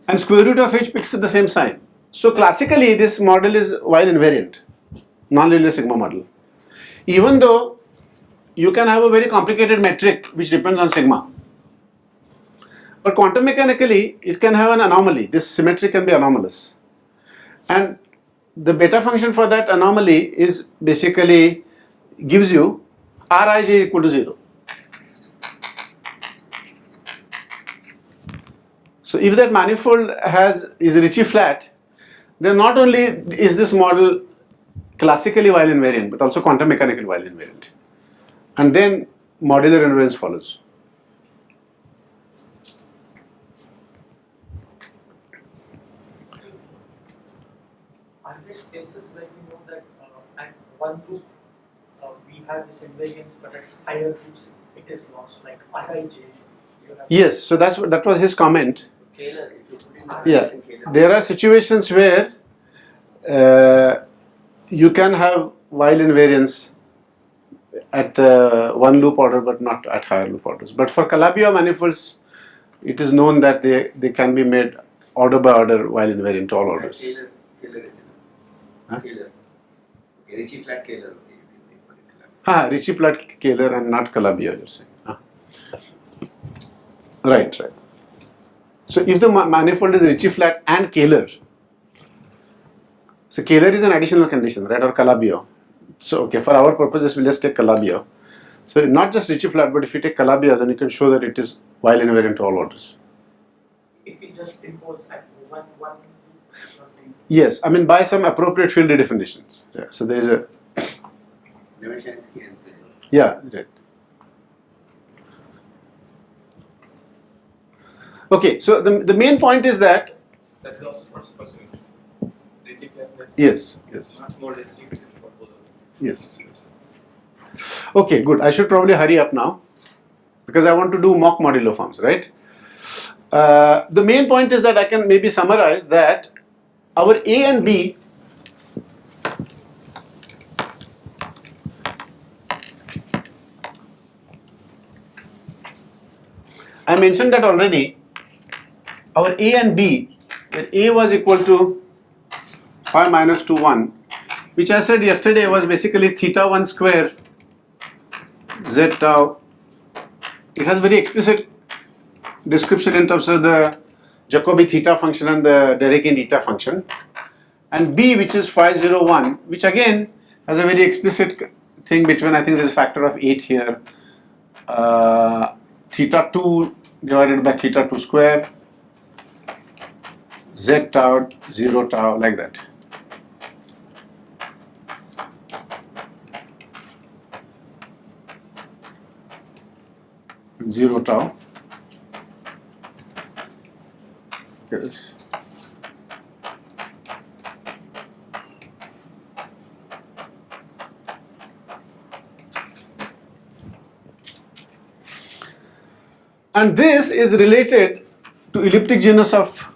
And square root of h picks the same sign. So classically this model is Weil invariant, nonlinear sigma model. Even though you can have a very complicated metric which depends on sigma. But quantum mechanically it can have an anomaly. This symmetry can be anomalous. And the beta function for that anomaly is basically gives you Rij equal to 0. So if that manifold is Ricci flat, then not only is this model classically Weil invariant, but also quantum mechanically Weil invariant. And then modular invariance follows. Are there spaces where we know that at one loop we have this invariance, but at higher loops it is lost, like Rij? Yes, so that was his comment. Kähler, if you put in the Yeah, relation Kähler, there are situations where you can have Weil invariance at one loop order but not at higher loop orders. But for Calabi-Yau manifolds, it is known that they can be made order by order Weil invariant to all orders. Kähler is enough. Huh? Kähler. Okay, Ricci flat Kähler, okay, you can say particular. Ricci flat Kähler and not Calabi-Yau, you're saying. Right. So if the manifold is Ricci flat and Kähler, so Kähler is an additional condition, right, or Calabi-Yau. So okay, for our purposes, we'll just take Calabi-Yau. So not just Ricci flat, but if you take Calabi-Yau, then you can show that it is Weil invariant to all orders. If we just impose at one Yes, I mean by some appropriate field definitions. Yeah, so there is a Levenshansky and Sennel. yeah, right. Okay, so the main point is that That's also for supersymmetry. Ricci flatness yes. much more restricted for both of them. Yes. Okay, good. I should probably hurry up now because I want to do mock modular forms, right? The main point is that I can maybe summarize that our A and B I mentioned that already. Our A and B, where A was equal to phi minus 2, 1, which I said yesterday was basically theta 1 square z tau. It has very explicit description in terms of the Jacobi theta function and the Dedekind eta function. And B, which is phi 0, 1, which again has a very explicit thing between, I think there's a factor of 8 here, theta 2 divided by theta 2 square, z tau, 0 tau, like that. And 0 tau. Yes. And this is related to elliptic genus of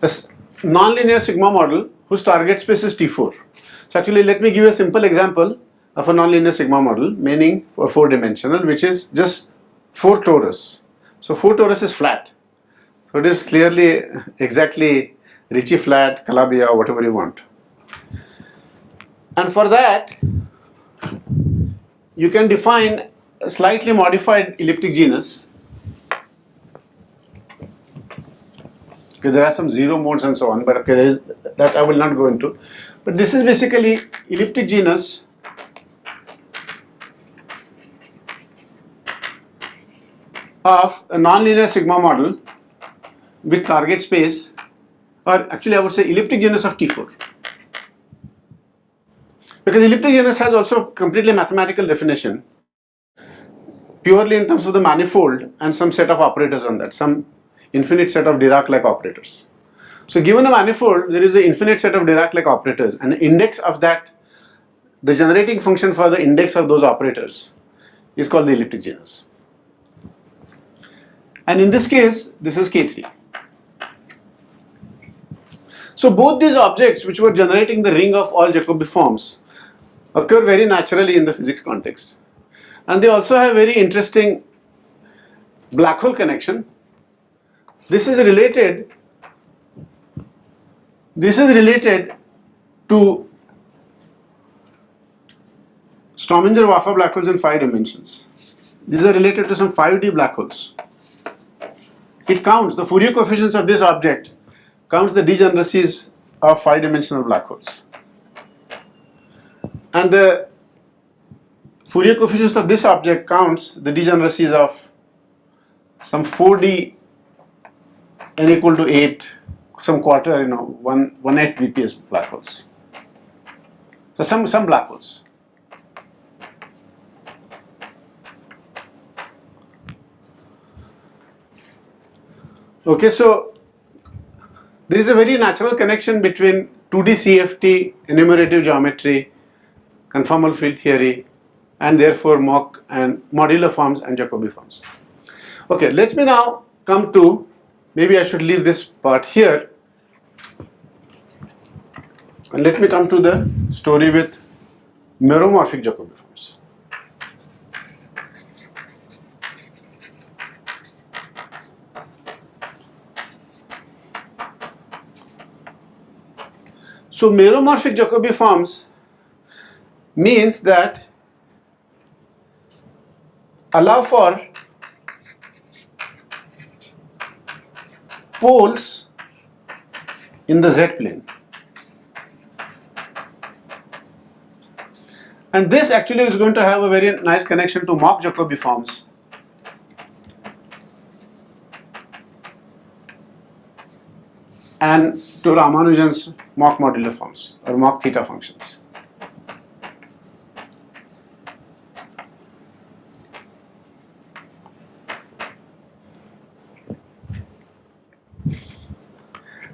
a nonlinear sigma model whose target space is T4. So actually let me give you a simple example of a nonlinear sigma model, meaning for 4-dimensional, which is just 4 torus. So 4 torus is flat. So it is clearly exactly Ricci flat, Calabi-Yau, whatever you want. And for that, you can define a slightly modified elliptic genus. Okay, there are some zero modes and so on, but okay, there is that I will not go into. But this is basically elliptic genus of a nonlinear sigma model with target space, or actually I would say elliptic genus of T4. Because elliptic genus has also completely mathematical definition, purely in terms of the manifold and some set of operators on that, some infinite set of Dirac-like operators. So given a manifold, there is an infinite set of Dirac-like operators, and the index of that, the generating function for the index of those operators is called the elliptic genus. And in this case, this is K3. So both these objects which were generating the ring of all Jacobi forms occur very naturally in the physics context. And they also have very interesting black hole connection. This is related to Strominger-Waffa black holes in 5 dimensions. These are related to some 5D black holes. It counts, the Fourier coefficients of this object counts the degeneracies of 5-dimensional black holes. And the Fourier coefficients of this object counts the degeneracies of some 4D n equal to 8, some quarter, 1/8 BPS black holes. So some black holes. Okay, so there is a very natural connection between 2D CFT, enumerative geometry, conformal field theory, and therefore mock and modular forms and Jacobi forms. Okay, let me now come to, maybe I should leave this part here, and let me come to the story with meromorphic Jacobi forms. So meromorphic Jacobi forms means that allow for poles in the z plane. And this actually is going to have a very nice connection to mock Jacobi forms. And to Ramanujan's mock modular forms or mock theta functions.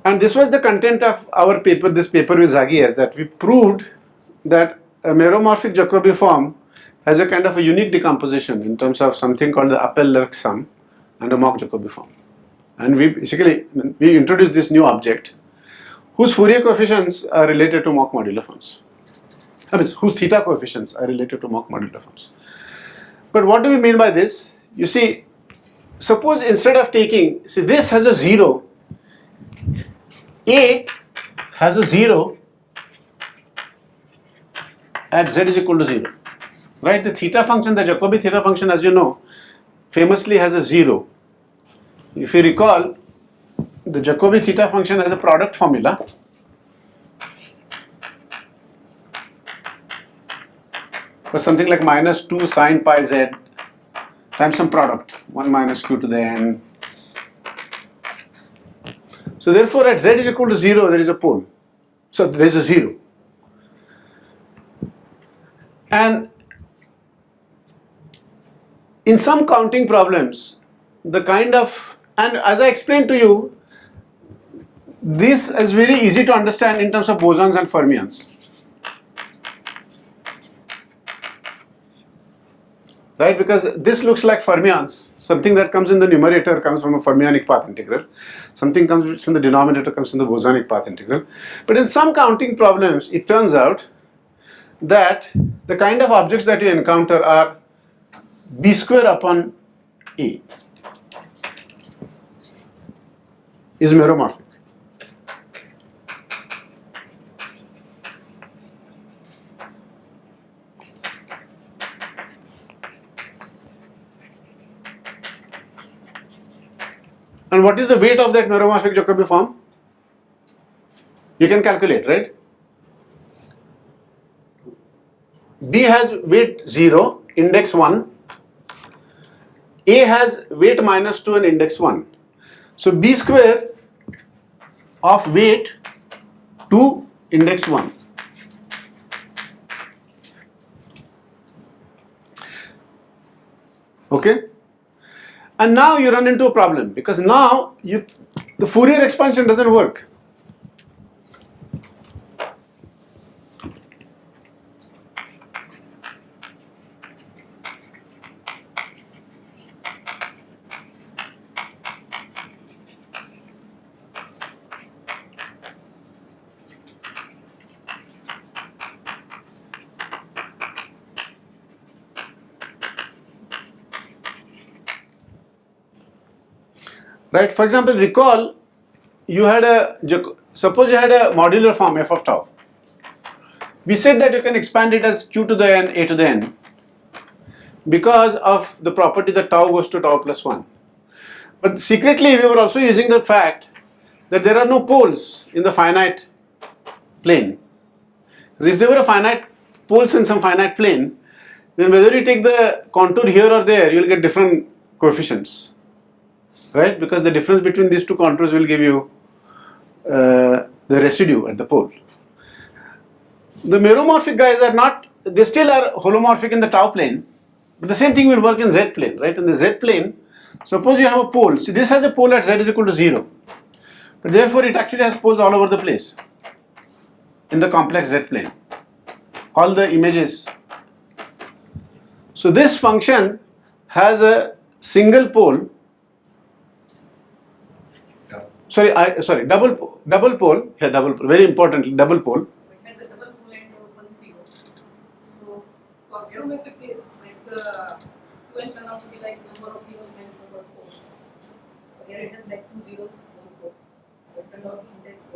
And this was the content of our paper, this paper with Zagier, that we proved that a meromorphic Jacobi form has a kind of a unique decomposition in terms of something called the Appel-Lerch sum and a mock Jacobi form. And we introduced this new object whose Fourier coefficients are related to mock modular forms. I mean, whose theta coefficients are related to mock modular forms. But what do we mean by this? You see, suppose instead of taking, see, this has a 0, A has a 0 at z is equal to 0. Right? The theta function, the Jacobi theta function, as you know, famously has a 0. If you recall, the Jacobi theta function has a product formula. For something like minus 2 sine pi z times some product, 1 minus q to the n. So therefore at z is equal to 0, there is a pole. So there is a 0. And in some counting problems, the kind of, and as I explained to you, this is very easy to understand in terms of bosons and fermions. Right, because this looks like fermions. Something that comes in the numerator comes from a fermionic path integral. Something comes from the denominator comes from the bosonic path integral. But in some counting problems, it turns out that the kind of objects that you encounter are b square upon a is meromorphic. And what is the weight of that meromorphic Jacobi form? You can calculate, right? B has weight 0, index 1. A has weight minus 2 and index 1. So B square of weight 2, index 1. Okay? And now you run into a problem because now the Fourier expansion doesn't work. right? For example, recall you had suppose you had a modular form f of tau. We said that you can expand it as q to the n, a to the n, because of the property that tau goes to tau plus 1. But secretly we were also using the fact that there are no poles in the finite plane. Because if there were a finite poles in some finite plane, then whether you take the contour here or there, you will get different coefficients, right? Because the difference between these two contours will give you the residue at the pole. The meromorphic guys are not, they still are holomorphic in the tau plane, but the same thing will work in z plane, right? In the z plane, suppose you have a pole. See, this has a pole at z is equal to 0, but therefore it actually has poles all over the place in the complex z plane. All the images. So this function has a single pole. Sorry, double pole. Yeah, double pole. Very importantly, double pole. So it has a double pole and 1 0. So for meromorphic case, like the 2 n turn out to be like number of zeros minus number of poles. So here it has like 2 zeros, 1 pole. So it turns out the index.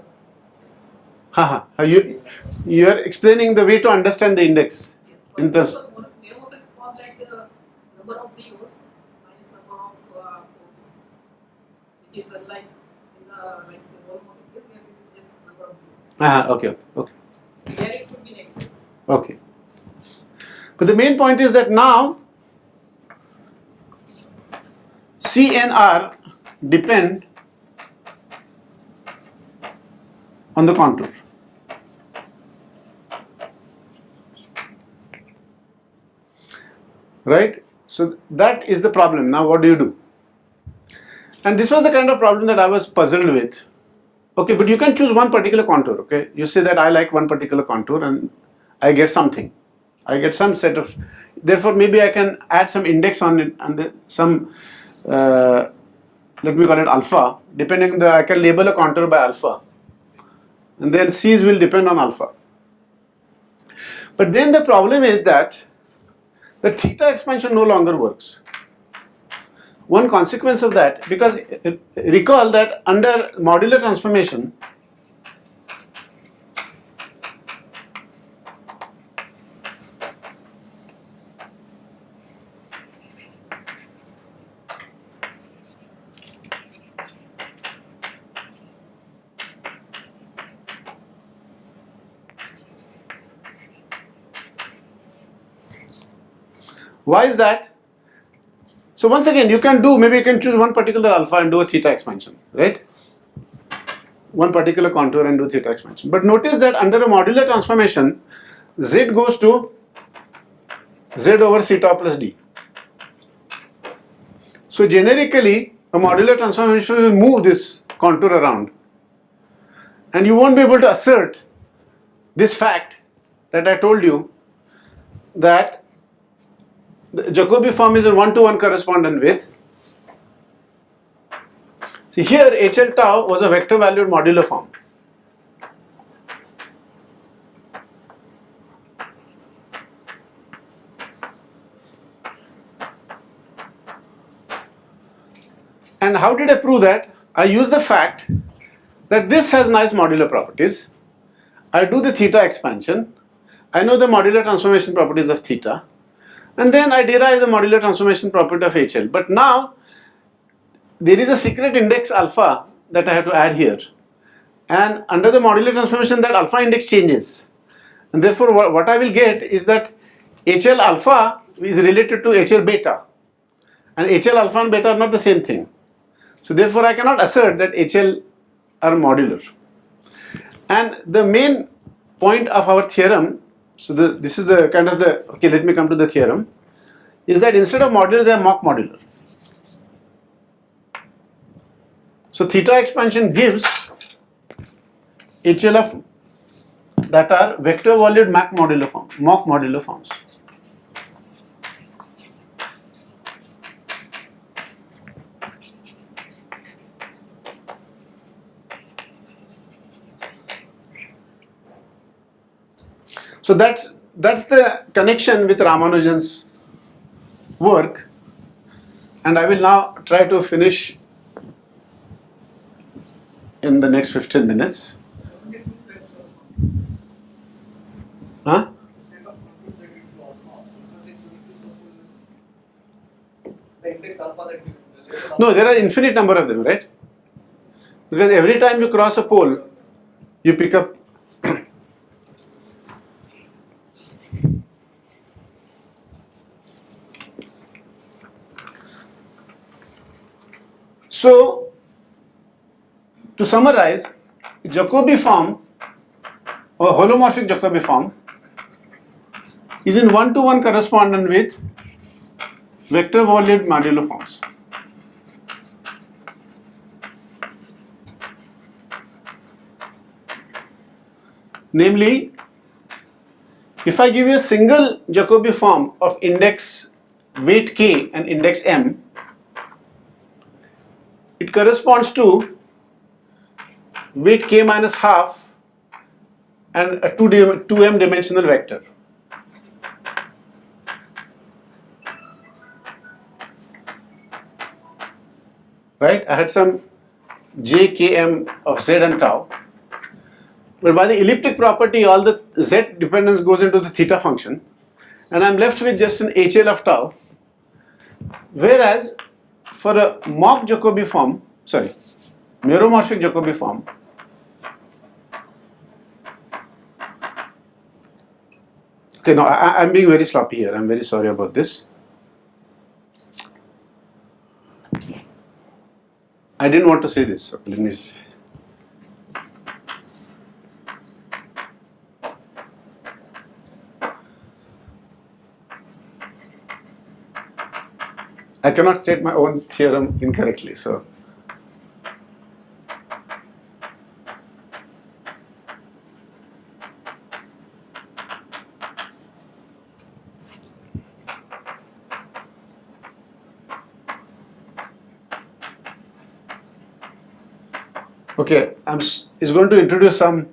You are explaining the way to understand the index in terms. Meromorphic form like the number of zeros minus number of poles, which is like in the holomorphic case, here it is just number of zeros. Okay. Here it should be negative. Okay. But the main point is that now C and R depend on the contour. Right? So that is the problem. Now what do you do? And this was the kind of problem that I was puzzled with. Okay, but you can choose one particular contour, okay? You say that I like one particular contour and I get something. I get some set of, therefore maybe I can add some index on it and some, let me call it alpha, depending on the, I can label a contour by alpha. And then C's will depend on alpha. But then the problem is that the theta expansion no longer works. One consequence of that, because recall that under modular transformation, why is that? So once again, you can do, maybe you can choose one particular alpha and do a theta expansion, right? One particular contour and do theta expansion. But notice that under a modular transformation, z goes to z over c tau plus d. So generically, a modular transformation will move this contour around. And you won't be able to assert this fact that I told you, that the Jacobi form is a 1-to-1 correspondent with. See here HL tau was a vector valued modular form. And how did I prove that? I use the fact that this has nice modular properties. I do the theta expansion. I know the modular transformation properties of theta. And then I derive the modular transformation property of HL. But now there is a secret index alpha that I have to add here. And under the modular transformation, that alpha index changes. And therefore what I will get is that HL alpha is related to HL beta. And HL alpha and beta are not the same thing. So therefore I cannot assert that HL are modular. And the main point of our theorem, so this is the kind of the, okay, let me come to the theorem, is that instead of modular, they are mock modular. So theta expansion gives HL of that are vector valued mock modular forms. So that's the connection with Ramanujan's work, and I will now try to finish in the next 15 minutes. Huh? The index alpha that you No, there are infinite number of them, right? Because every time you cross a pole, you pick up. So, to summarize, Jacobi form or holomorphic Jacobi form is in one-to-one correspondence with vector volume modular forms. Namely, if I give you a single Jacobi form of index weight k and index m, it corresponds to weight k minus half and a 2m dimensional vector. Right? I had some j, k, m of z and tau. But by the elliptic property, all the z dependence goes into the theta function, and I'm left with just an HL of tau. Whereas for a mock Jacobi form, meromorphic Jacobi form, okay, no, I'm being very sloppy here. I'm very sorry about this. I didn't want to say this. So let me. I cannot state my own theorem incorrectly, so. Okay, is going to introduce some.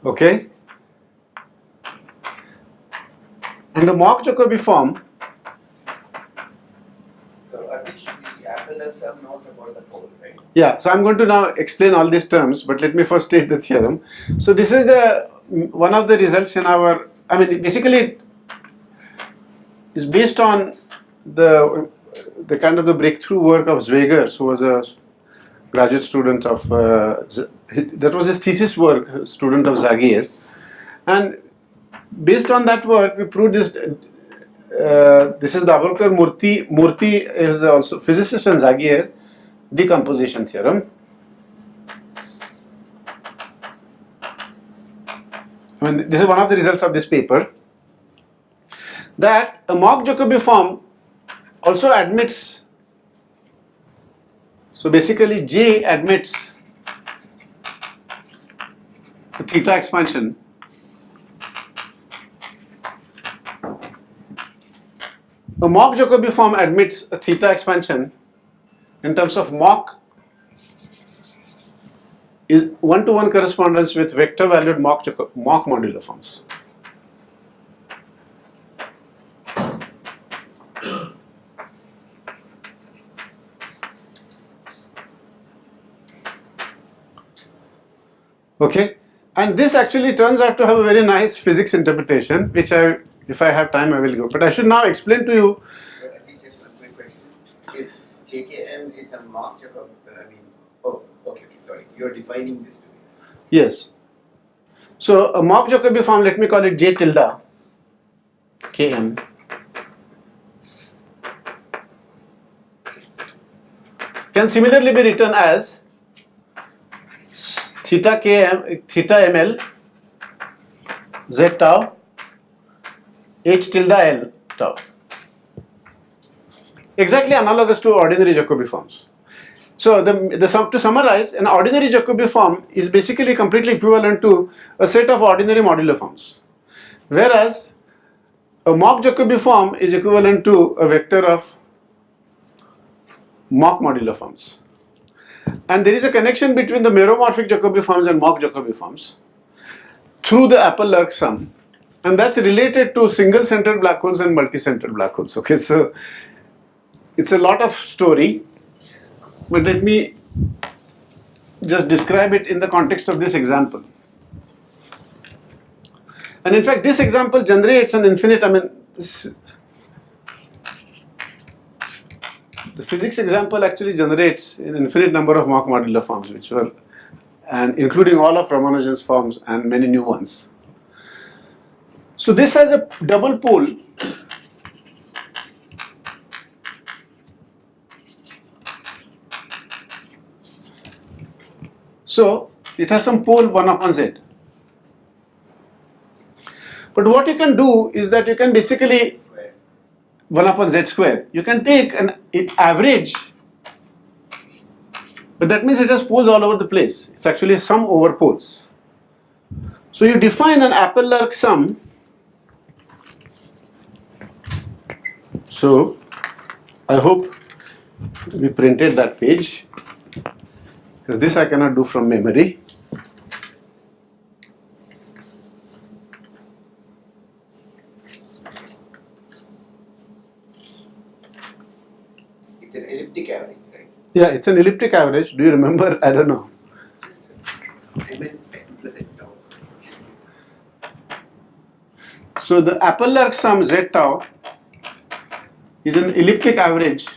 Okay, and the mock Jacobi form. So Atish, the apple itself knows about the pole, right? Yeah, so I'm going to now explain all these terms, but let me first state the theorem. So this is the one of the results in our. I mean, basically, it's based on the kind of the breakthrough work of Zweigers, who was a graduate student of. That was his thesis work, student of Zagier, and based on that work, we proved this. This is the Abolkar Murthy. Murthy is also physicist and Zagier decomposition theorem. I mean, this is one of the results of this paper. That a mock Jacobi form also admits. So basically, J admits the theta expansion a mock Jacobi form admits a theta expansion in terms of mock is one-to-one correspondence with vector valued mock modular forms. Okay, and this actually turns out to have a very nice physics interpretation, which if I have time, I will go. But I should now explain to you. But I think just one quick question. If JKM is a mock Jacobi, okay, sorry. You're defining this to me. Yes. So a mock Jacobi form, let me call it J tilde Km. Can similarly be written as theta Km, theta ml, Z tau, H tilde L tau. Exactly analogous to ordinary Jacobi forms. So to summarize, an ordinary Jacobi form is basically completely equivalent to a set of ordinary modular forms, whereas a mock Jacobi form is equivalent to a vector of mock modular forms. And there is a connection between the meromorphic Jacobi forms and mock Jacobi forms through the Apple-Lurk sum, and that's related to single-centered black holes and multi-centered black holes. Okay, so it's a lot of story, but let me just describe it in the context of this example. And in fact, this example generates an infinite, the physics example actually generates an infinite number of mock modular forms, which were, and including all of Ramanujan's forms and many new ones. So this has a double pole. So it has some pole 1 upon z. But what you can do is that you can basically 1 upon z square. You can take an average, but that means it has poles all over the place. It's actually a sum over poles. So you define an Apple-Lurk sum. So I hope we printed that page, because this I cannot do from memory. It's an elliptic average, right? Yeah, it's an elliptic average. Do you remember? I don't know. I meant plus n tau. So the Apple-Lurk sum z tau is an elliptic average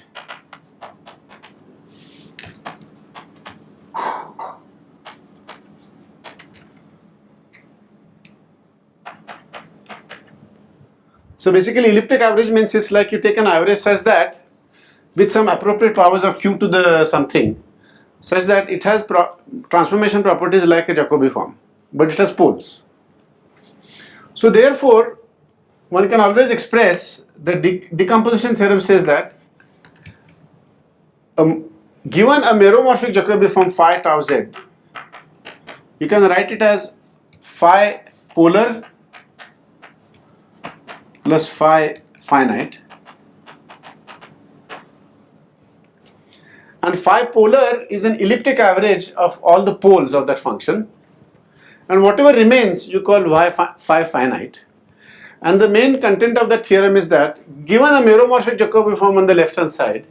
So basically elliptic average means it's like you take an average such that with some appropriate powers of q to the something, such that it has transformation properties like a Jacobi form, but it has poles. So therefore, one can always express the decomposition theorem says that given a meromorphic Jacobi form phi tau z, you can write it as phi polar plus phi finite. And phi polar is an elliptic average of all the poles of that function. And whatever remains you call phi finite. And the main content of that theorem is that given a meromorphic Jacobi form on the left hand side,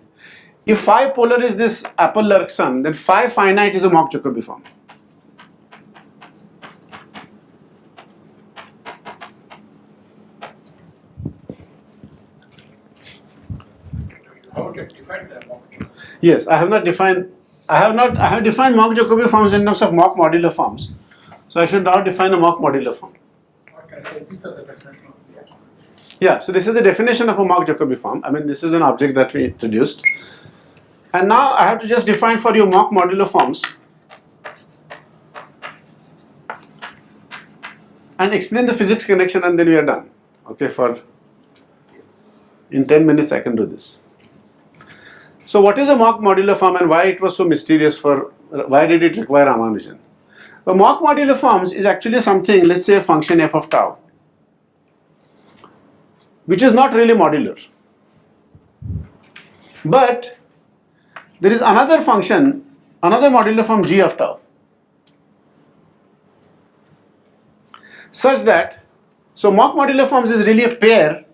if phi polar is this Apple-Lurk sum, then phi finite is a mock Jacobi form. How would you define the mock? Yes, I have defined mock Jacobi forms in terms of mock modular forms. So I should now define a mock modular form. Okay, this is a definition of the mock. Yeah, so this is a definition of a mock Jacobi form. I mean, this is an object that we introduced. And now I have to just define for you mock modular forms and explain the physics connection, and then we are done. Okay, in 10 minutes I can do this. So what is a mock modular form and why it was so mysterious why did it require Ramanujan? A mock modular forms is actually something, let's say a function f of tau, which is not really modular. But there is another function, another modular form g of tau, such that, so mock modular forms is really a pair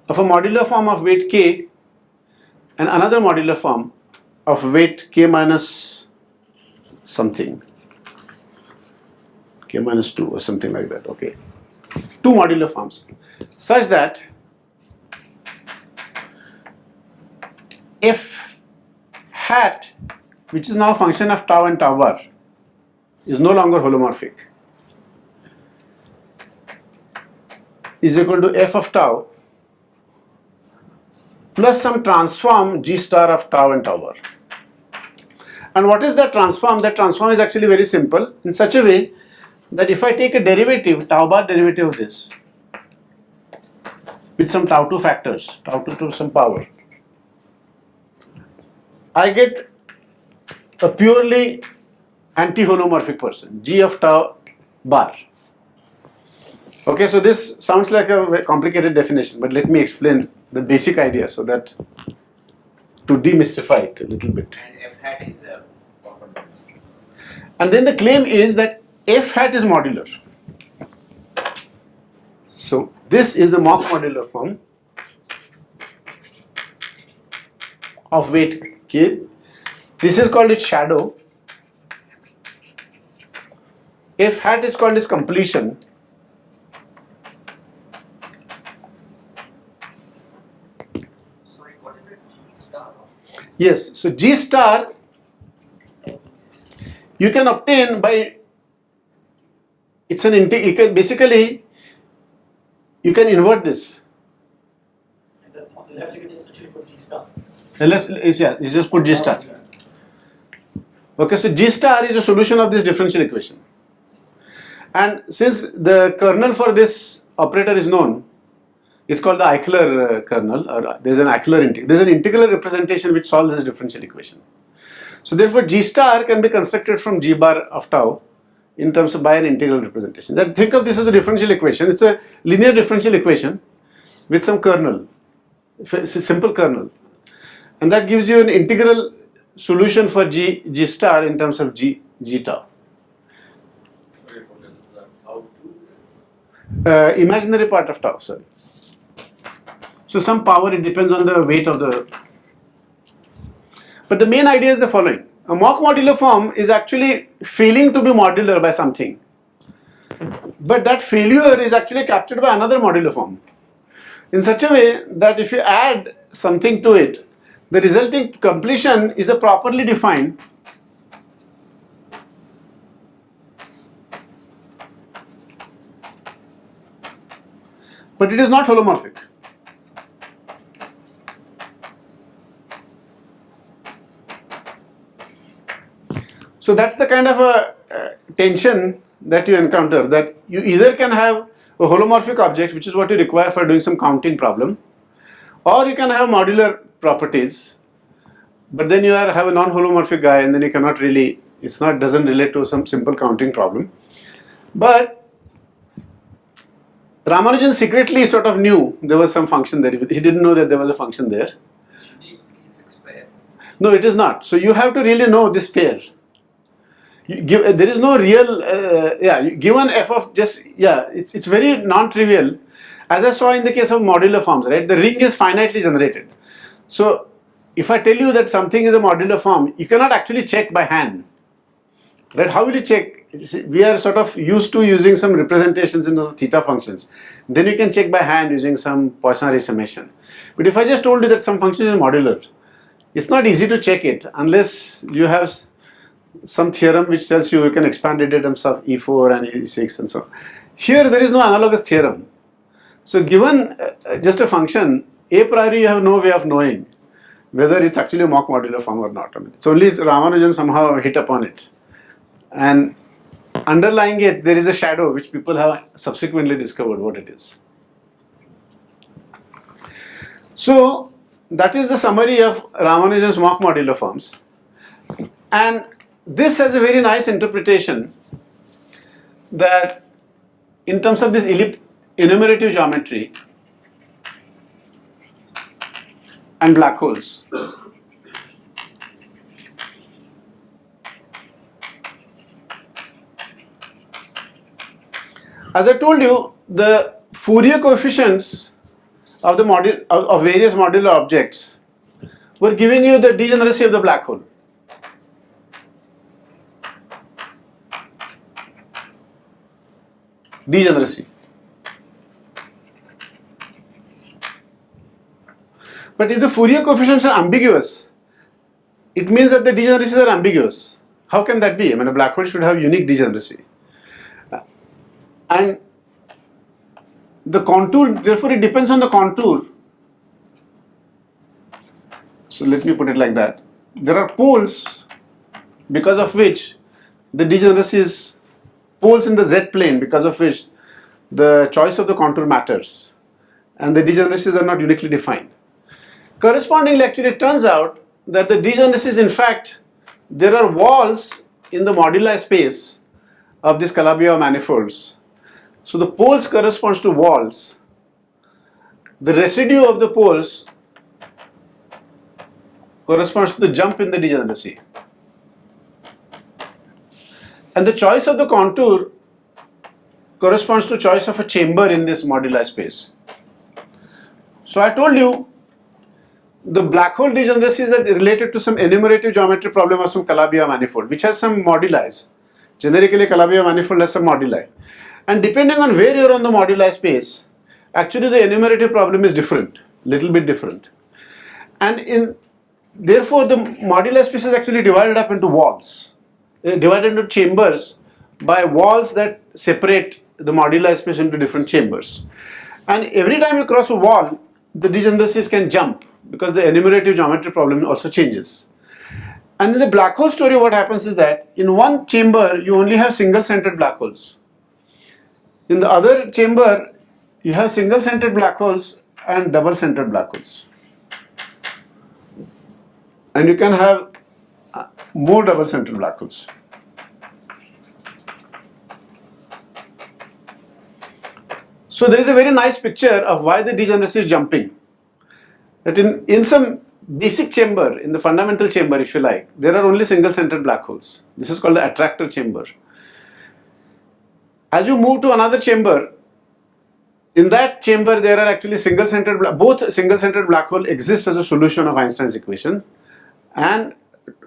of a modular form of weight k and another modular form of weight k minus something, k minus 2 or something like that, okay. Two modular forms, such that f hat, which is now a function of tau and tau bar, is no longer holomorphic, is equal to f of tau plus some transform g star of tau and tau bar. And what is that transform? That transform is actually very simple in such a way that if I take a derivative, tau bar derivative of this with some tau 2 factors, tau 2 to some power, I get a purely anti-holomorphic person, g of tau bar. Okay, so this sounds like a very complicated definition, but let me explain the basic idea so that to demystify it a little bit. And f hat is a component. And then the claim is that f hat is modular. So this is the mock modular form of weight k. This is called its shadow. F hat is called its completion. Sorry, what is it? G star? Yes, so G star you can obtain by, it's an you can basically you can invert this. And on the left side, it's actually put G star. Yeah, you just put G star. Okay, so G star is a solution of this differential equation. And since the kernel for this operator is known, it's called the Eichler kernel, or there's an Eichler integral. There's an integral representation which solves this differential equation. So therefore, G star can be constructed from G bar of tau in terms of by an integral representation. Then think of this as a differential equation. It's a linear differential equation with some kernel. It's a simple kernel, and that gives you an integral solution for G star in terms of G tau. Sorry, what is that? How to? Imaginary part of tau, sorry. So some power, it depends on the weight of the. But the main idea is the following. A mock modular form is actually failing to be modular by something. But that failure is actually captured by another modular form, in such a way that if you add something to it, the resulting completion is a properly defined but it is not holomorphic. So that's the kind of a tension that you encounter, that you either can have a holomorphic object, which is what you require for doing some counting problem, or you can have modular properties, but then you have a non-holomorphic guy, and then you cannot really, doesn't relate to some simple counting problem. But Ramanujan secretly sort of knew there was some function there. He didn't know that there was a function there. Should be fixed by F. No, it is not. So you have to really know this pair. There is no real, given f of just, it's very non-trivial. As I saw in the case of modular forms, right? The ring is finitely generated. So if I tell you that something is a modular form, you cannot actually check by hand. Right? How will you check? We are sort of used to using some representations in the theta functions. Then you can check by hand using some Poisson summation. But if I just told you that some function is modular, it's not easy to check it unless you have some theorem which tells you can expand it in terms of E4 and E6 and so on. Here there is no analogous theorem. So given just a function, a priori you have no way of knowing whether it's actually a mock modular form or not. I mean, it's only Ramanujan somehow hit upon it. And underlying it, there is a shadow which people have subsequently discovered what it is. So that is the summary of Ramanujan's mock modular forms. And this has a very nice interpretation that in terms of this enumerative geometry and black holes. As I told you, the Fourier coefficients of the of various modular objects were giving you the degeneracy of the black hole. Degeneracy. But if the Fourier coefficients are ambiguous, it means that the degeneracies are ambiguous. How can that be? I mean, a black hole should have unique degeneracy. And the contour, therefore it depends on the contour. So let me put it like that. There are poles because of which the degeneracy is poles in the z plane, because of which the choice of the contour matters and the degeneracies are not uniquely defined. Correspondingly, actually it turns out that the degeneracies, in fact, there are walls in the moduli space of these Calabi-Yau manifolds. So the poles corresponds to walls. The residue of the poles corresponds to the jump in the degeneracy. And the choice of the contour corresponds to choice of a chamber in this moduli space. So I told you the black hole degeneracy is related to some enumerative geometry problem of some Calabi-Yau manifold, which has some moduli. Generically, Calabi-Yau manifold has some moduli. And depending on where you are on the moduli space, actually the enumerative problem is different, little bit different. And therefore the moduli space is actually divided up into walls, divided into chambers by walls that separate the moduli space into different chambers. And every time you cross a wall, the degeneracies can jump because the enumerative geometry problem also changes. And in the black hole story, what happens is that in one chamber, you only have single-centered black holes. In the other chamber, you have single-centered black holes and double-centered black holes. And you can have more double-centered black holes. So there is a very nice picture of why the degeneracy is jumping. That in some basic chamber, in the fundamental chamber if you like, there are only single-centered black holes. This is called the attractor chamber. As you move to another chamber, in that chamber there are actually both single-centered black hole exists as a solution of Einstein's equation, and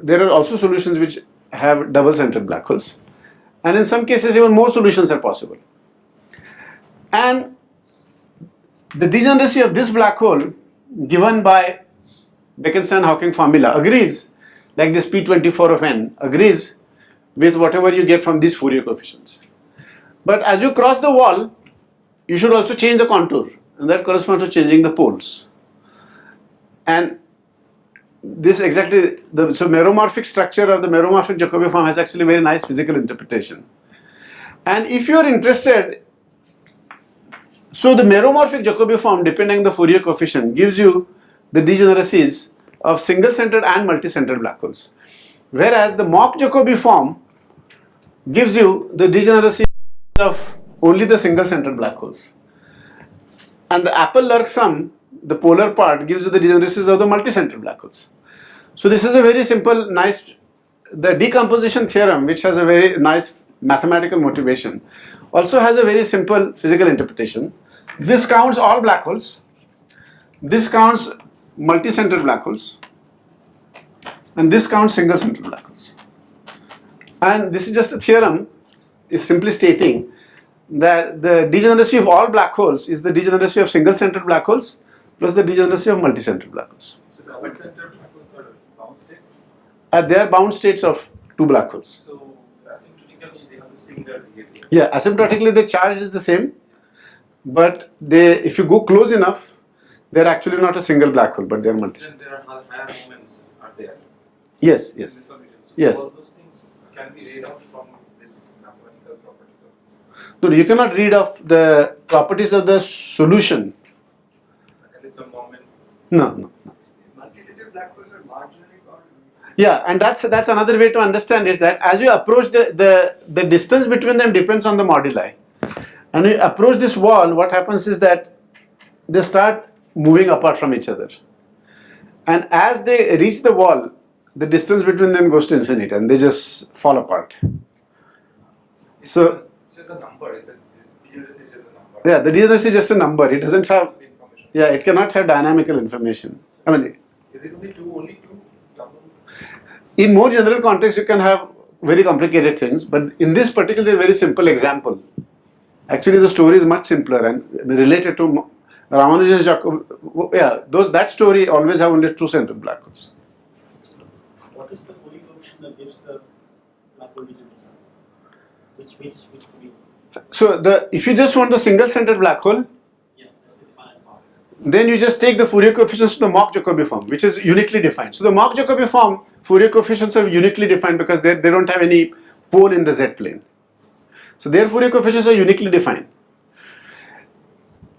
there are also solutions which have double-centered black holes, and in some cases even more solutions are possible. And the degeneracy of this black hole given by Bekenstein-Hawking formula agrees, like this P24 of n agrees with whatever you get from these Fourier coefficients. But as you cross the wall, you should also change the contour, and that corresponds to changing the poles. And this exactly, so meromorphic structure of the meromorphic Jacobi form has actually very nice physical interpretation. And if you are interested, so the meromorphic Jacobi form, depending on the Fourier coefficient, gives you the degeneracies of single-centered and multi-centered black holes. Whereas the mock Jacobi form gives you the degeneracy of only the single-centered black holes. And the Apple-Lurk sum, the polar part, gives you the degeneracies of the multi-centered black holes. So this is a very simple, nice, the decomposition theorem, which has a very nice mathematical motivation, also has a very simple physical interpretation. This counts all black holes. This counts multi-centered black holes. And this counts single-centered black holes. And this is just a theorem, is simply stating that the degeneracy of all black holes is the degeneracy of single-centered black holes plus the degeneracy of multi-centered black holes. So the double-centered black holes are bound states? They are bound states of two black holes. So asymptotically they have the similar behavior. Yeah, asymptotically the charge is the same, but if you go close enough, they are actually not a single black hole, but they are multi-centered. Then there are higher moments are there Yes, in the yes. solution. So Yes. all those things can be read out from this mathematical properties of this. No, you cannot read off the properties of the solution. At least the moment. No. Multi-centered black holes are marginally bound. Yeah, and that's another way to understand it, that as you approach the distance between them depends on the moduli. And you approach this wall, what happens is that they start moving apart from each other. And as they reach the wall, the distance between them goes to infinity and they just fall apart. So, It's just a number. It's a degeneracy is just a number. yeah, the degeneracy is just a number. It doesn't have, Information. yeah, it cannot have dynamical information. I mean, Is it only two double? in more general context, you can have very complicated things, but in this particular very simple example, actually the story is much simpler and related to Ramanujan's Jacobi. Yeah, that story always have only two-centered black holes. What is the Fourier coefficient that gives the black hole degeneracy? Which Fourier? So if you just want the single-centered black hole, Yeah, that's the defined part. then you just take the Fourier coefficients to the mock Jacobi form, which is uniquely defined. So the mock Jacobi form, Fourier coefficients are uniquely defined because they don't have any pole in the z plane. So their Fourier coefficients are uniquely defined.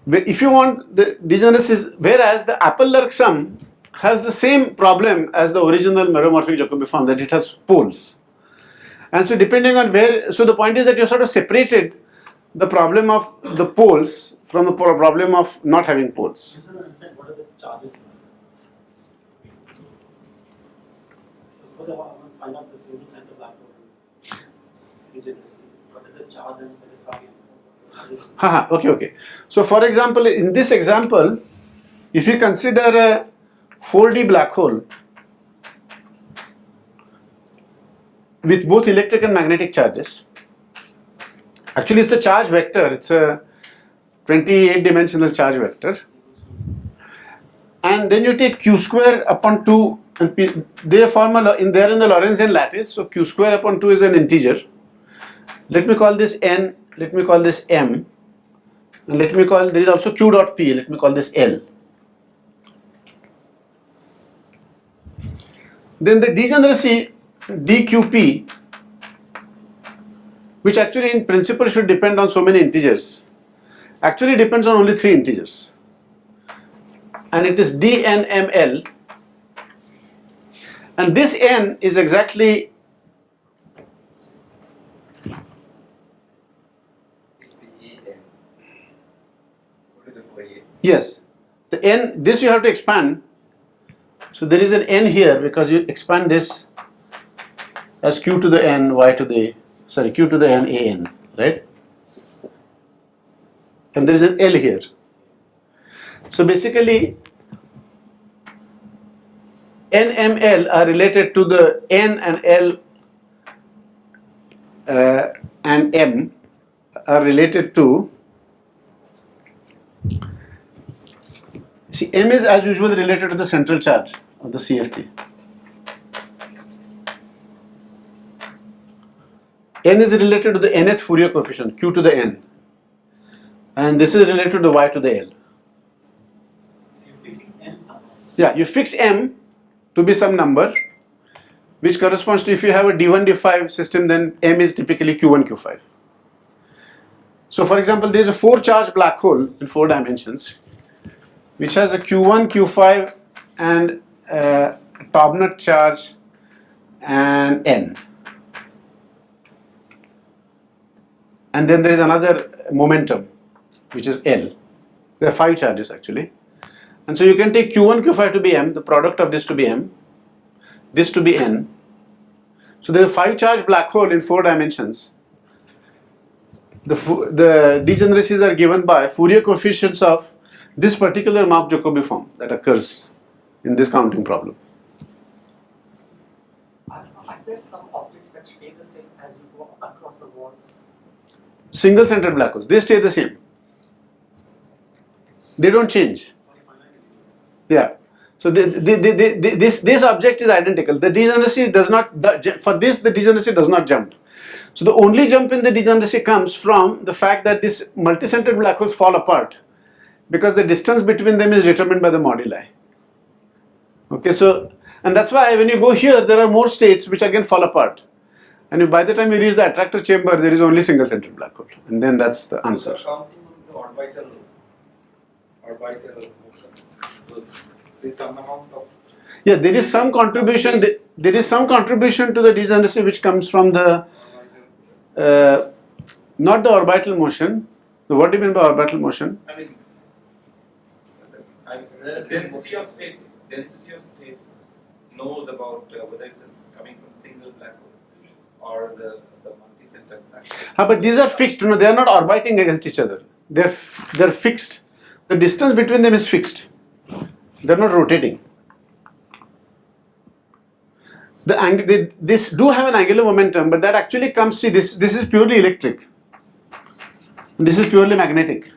If you want the degeneracies, whereas the Apple-Lurk sum has the same problem as the original meromorphic Jacobi form, that it has poles. And so depending on so the point is that you sort of separated the problem of the poles from the problem of not having poles. I just want to understand what are the charges. So suppose I want to find out the single center black hole degeneracy. What is the charge and specify? Haha, okay. So for example, in this example, if you consider a 4D black hole with both electric and magnetic charges, actually it's a charge vector, it's a 28-dimensional charge vector, and then you take q square upon 2 and they form they're in the Lorentzian lattice, so q square upon 2 is an integer. Let me call this n, let me call this m, and let me call, there is also q dot p, let me call this L. Then the degeneracy dqp, which actually in principle should depend on so many integers, actually depends on only 3 integers. And it is dnml, and this n is exactly It's the AN. Go to the Fourier. yes, the n, this you have to expand. So there is an n here because you expand this as q to the n y to the, sorry, q to the n a n, right? And there is an L here. So basically n, m, l are related to the n and l and m are related to, see, m is as usual related to the central charge of the CFT. N is related to the nth Fourier coefficient, q to the n, and this is related to the y to the l. So you're fixing M somehow. Yeah, you fix m to be some number which corresponds to, if you have a d1 d5 system, then m is typically q1 q5. So for example, there is a 4 charge black hole in 4 dimensions which has a q1 q5 and top nut charge and n, and then there is another momentum which is L. There are 5 charges actually, and so you can take q1 q5 to be m, the product of this to be m, this to be n. So there is a 5 charge black hole in 4 dimensions. The degeneracies are given by Fourier coefficients of this particular Mark Jacobi form that occurs in this counting problem. Are there some objects that stay the same as you go across the walls? Single centered black holes, they stay the same. They don't change. Yeah. So this object is identical. The degeneracy does not, for this the degeneracy does not jump. So the only jump in the degeneracy comes from the fact that these multi-centered black holes fall apart because the distance between them is determined by the moduli. Okay, so, and that's why when you go here, there are more states which again fall apart. And if by the time you reach the attractor chamber, there is only single-centered black hole. And then that's the answer. Counting on the orbital motion. So there's some amount of Yeah, there is some contribution. There is some contribution to the degeneracy which comes from the not the orbital motion. So what do you mean by orbital motion? I mean, the density of states knows about whether it's coming from the single black hole or the multi-centered black hole. But these are fixed. No, they are not orbiting against each other. They're fixed. The distance between them is fixed. They're not rotating. This do have an angular momentum, but that actually comes. See, this is purely electric. This is purely magnetic.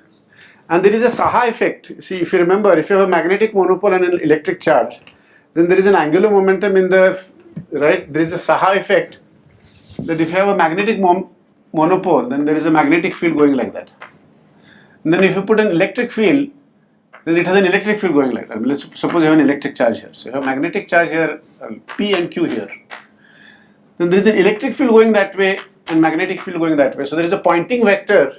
And there is a Saha effect. See, if you remember, if you have a magnetic monopole and an electric charge, then there is an angular momentum in the, right? There is a Saha effect that if you have a magnetic monopole, then there is a magnetic field going like that. And then if you put an electric field, then it has an electric field going like that. Let's suppose you have an electric charge here. So you have magnetic charge here, P and Q here. Then there is an electric field going that way and magnetic field going that way. So there is a pointing vector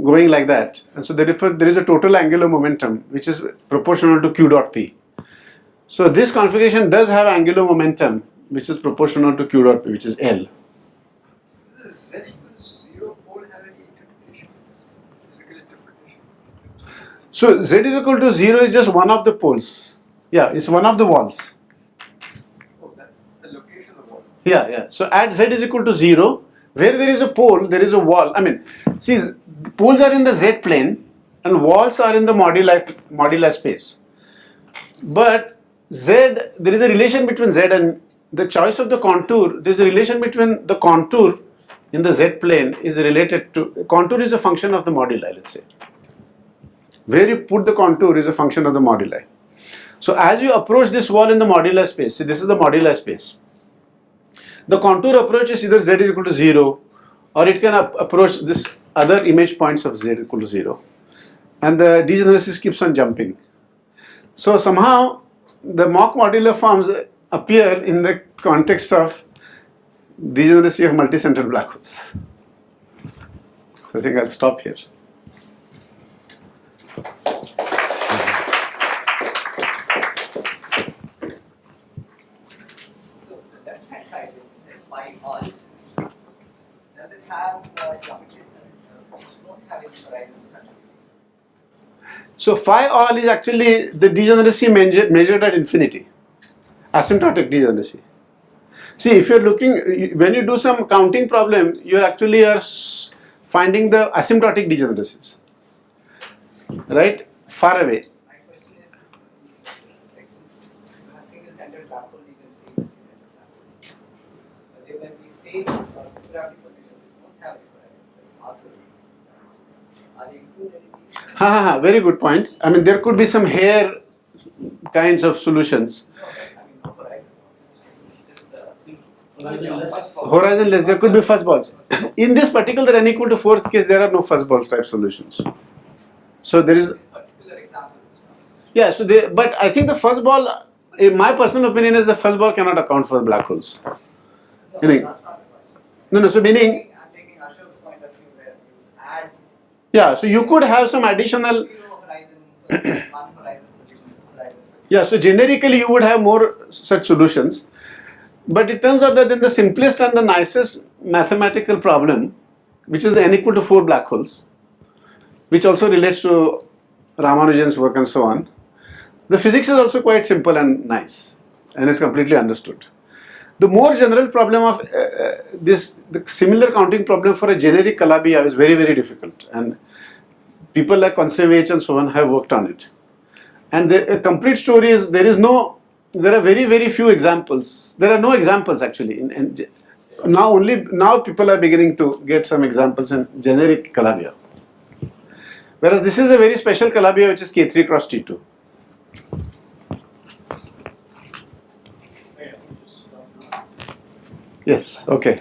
going like that, and so therefore there is a total angular momentum which is proportional to q dot p. So this configuration does have angular momentum which is proportional to q dot p, which is L. Does Z equals 0 pole have any interpretation? Physical interpretation? So Z is equal to 0 is just one of the poles. Yeah, it's one of the walls. Oh, that's the location of the wall. Yeah. So at Z is equal to 0, where there is a pole, there is a wall. I mean, see, poles are in the Z plane and walls are in the modular space. But Z, there is a relation between Z and the choice of the contour. There is a relation between the contour in the Z plane is related to, contour is a function of the moduli, let's say. Where you put the contour is a function of the moduli. So as you approach this wall in the modular space, see this is the modular space. The contour approaches either Z is equal to 0 or it can approach this other image points of Z equal to 0. And the degeneracy keeps on jumping. So somehow the mock modular forms appear in the context of degeneracy of multicentered black holes. So I think I'll stop here. So the left-hand side, when you say phi all, does it have geometries which don't have any horizons connected? So phi all is actually the degeneracy measured at infinity, asymptotic degeneracy. See, if you're looking, when you do some counting problem, you actually are finding the asymptotic degeneracies, right? Far away. My question is, sections, you have single-centered black hole degeneracy, multi-centered black hole. But they when we state gravity solutions, we don't have any horizons, like orthogonal. Are they included in these? Very good point. I mean, there could be some hair kinds of solutions. No, I mean, no horizon. Just the Horizonless. Horizonless, there could be fuzzballs. In this particular n equal to 4th case, there are no fuzzballs type solutions. So there is, This particular example is from. yeah, so they, but I think the fuzzball, in my personal opinion is the fuzzball cannot account for black holes. No, Meaning- that's not the question. No, so meaning, I'm taking Ashok's point of view where you add yeah, so you could have some additional, zero horizon solution, one horizon solution, two horizon solution. yeah, so generically you would have more such solutions. But it turns out that in the simplest and the nicest mathematical problem, which is the n equal to 4 black holes, which also relates to Ramanujan's work and so on, the physics is also quite simple and nice and is completely understood. The more general problem of the similar counting problem for a generic Calabi-Yau is very, very difficult, and people like Conservage and so on have worked on it. And the complete story is there are very, very few examples. There are no examples actually. Now people are beginning to get some examples in generic Calabi-Yau. Whereas this is a very special Calabi-Yau which is K3 cross T2. Yes, okay.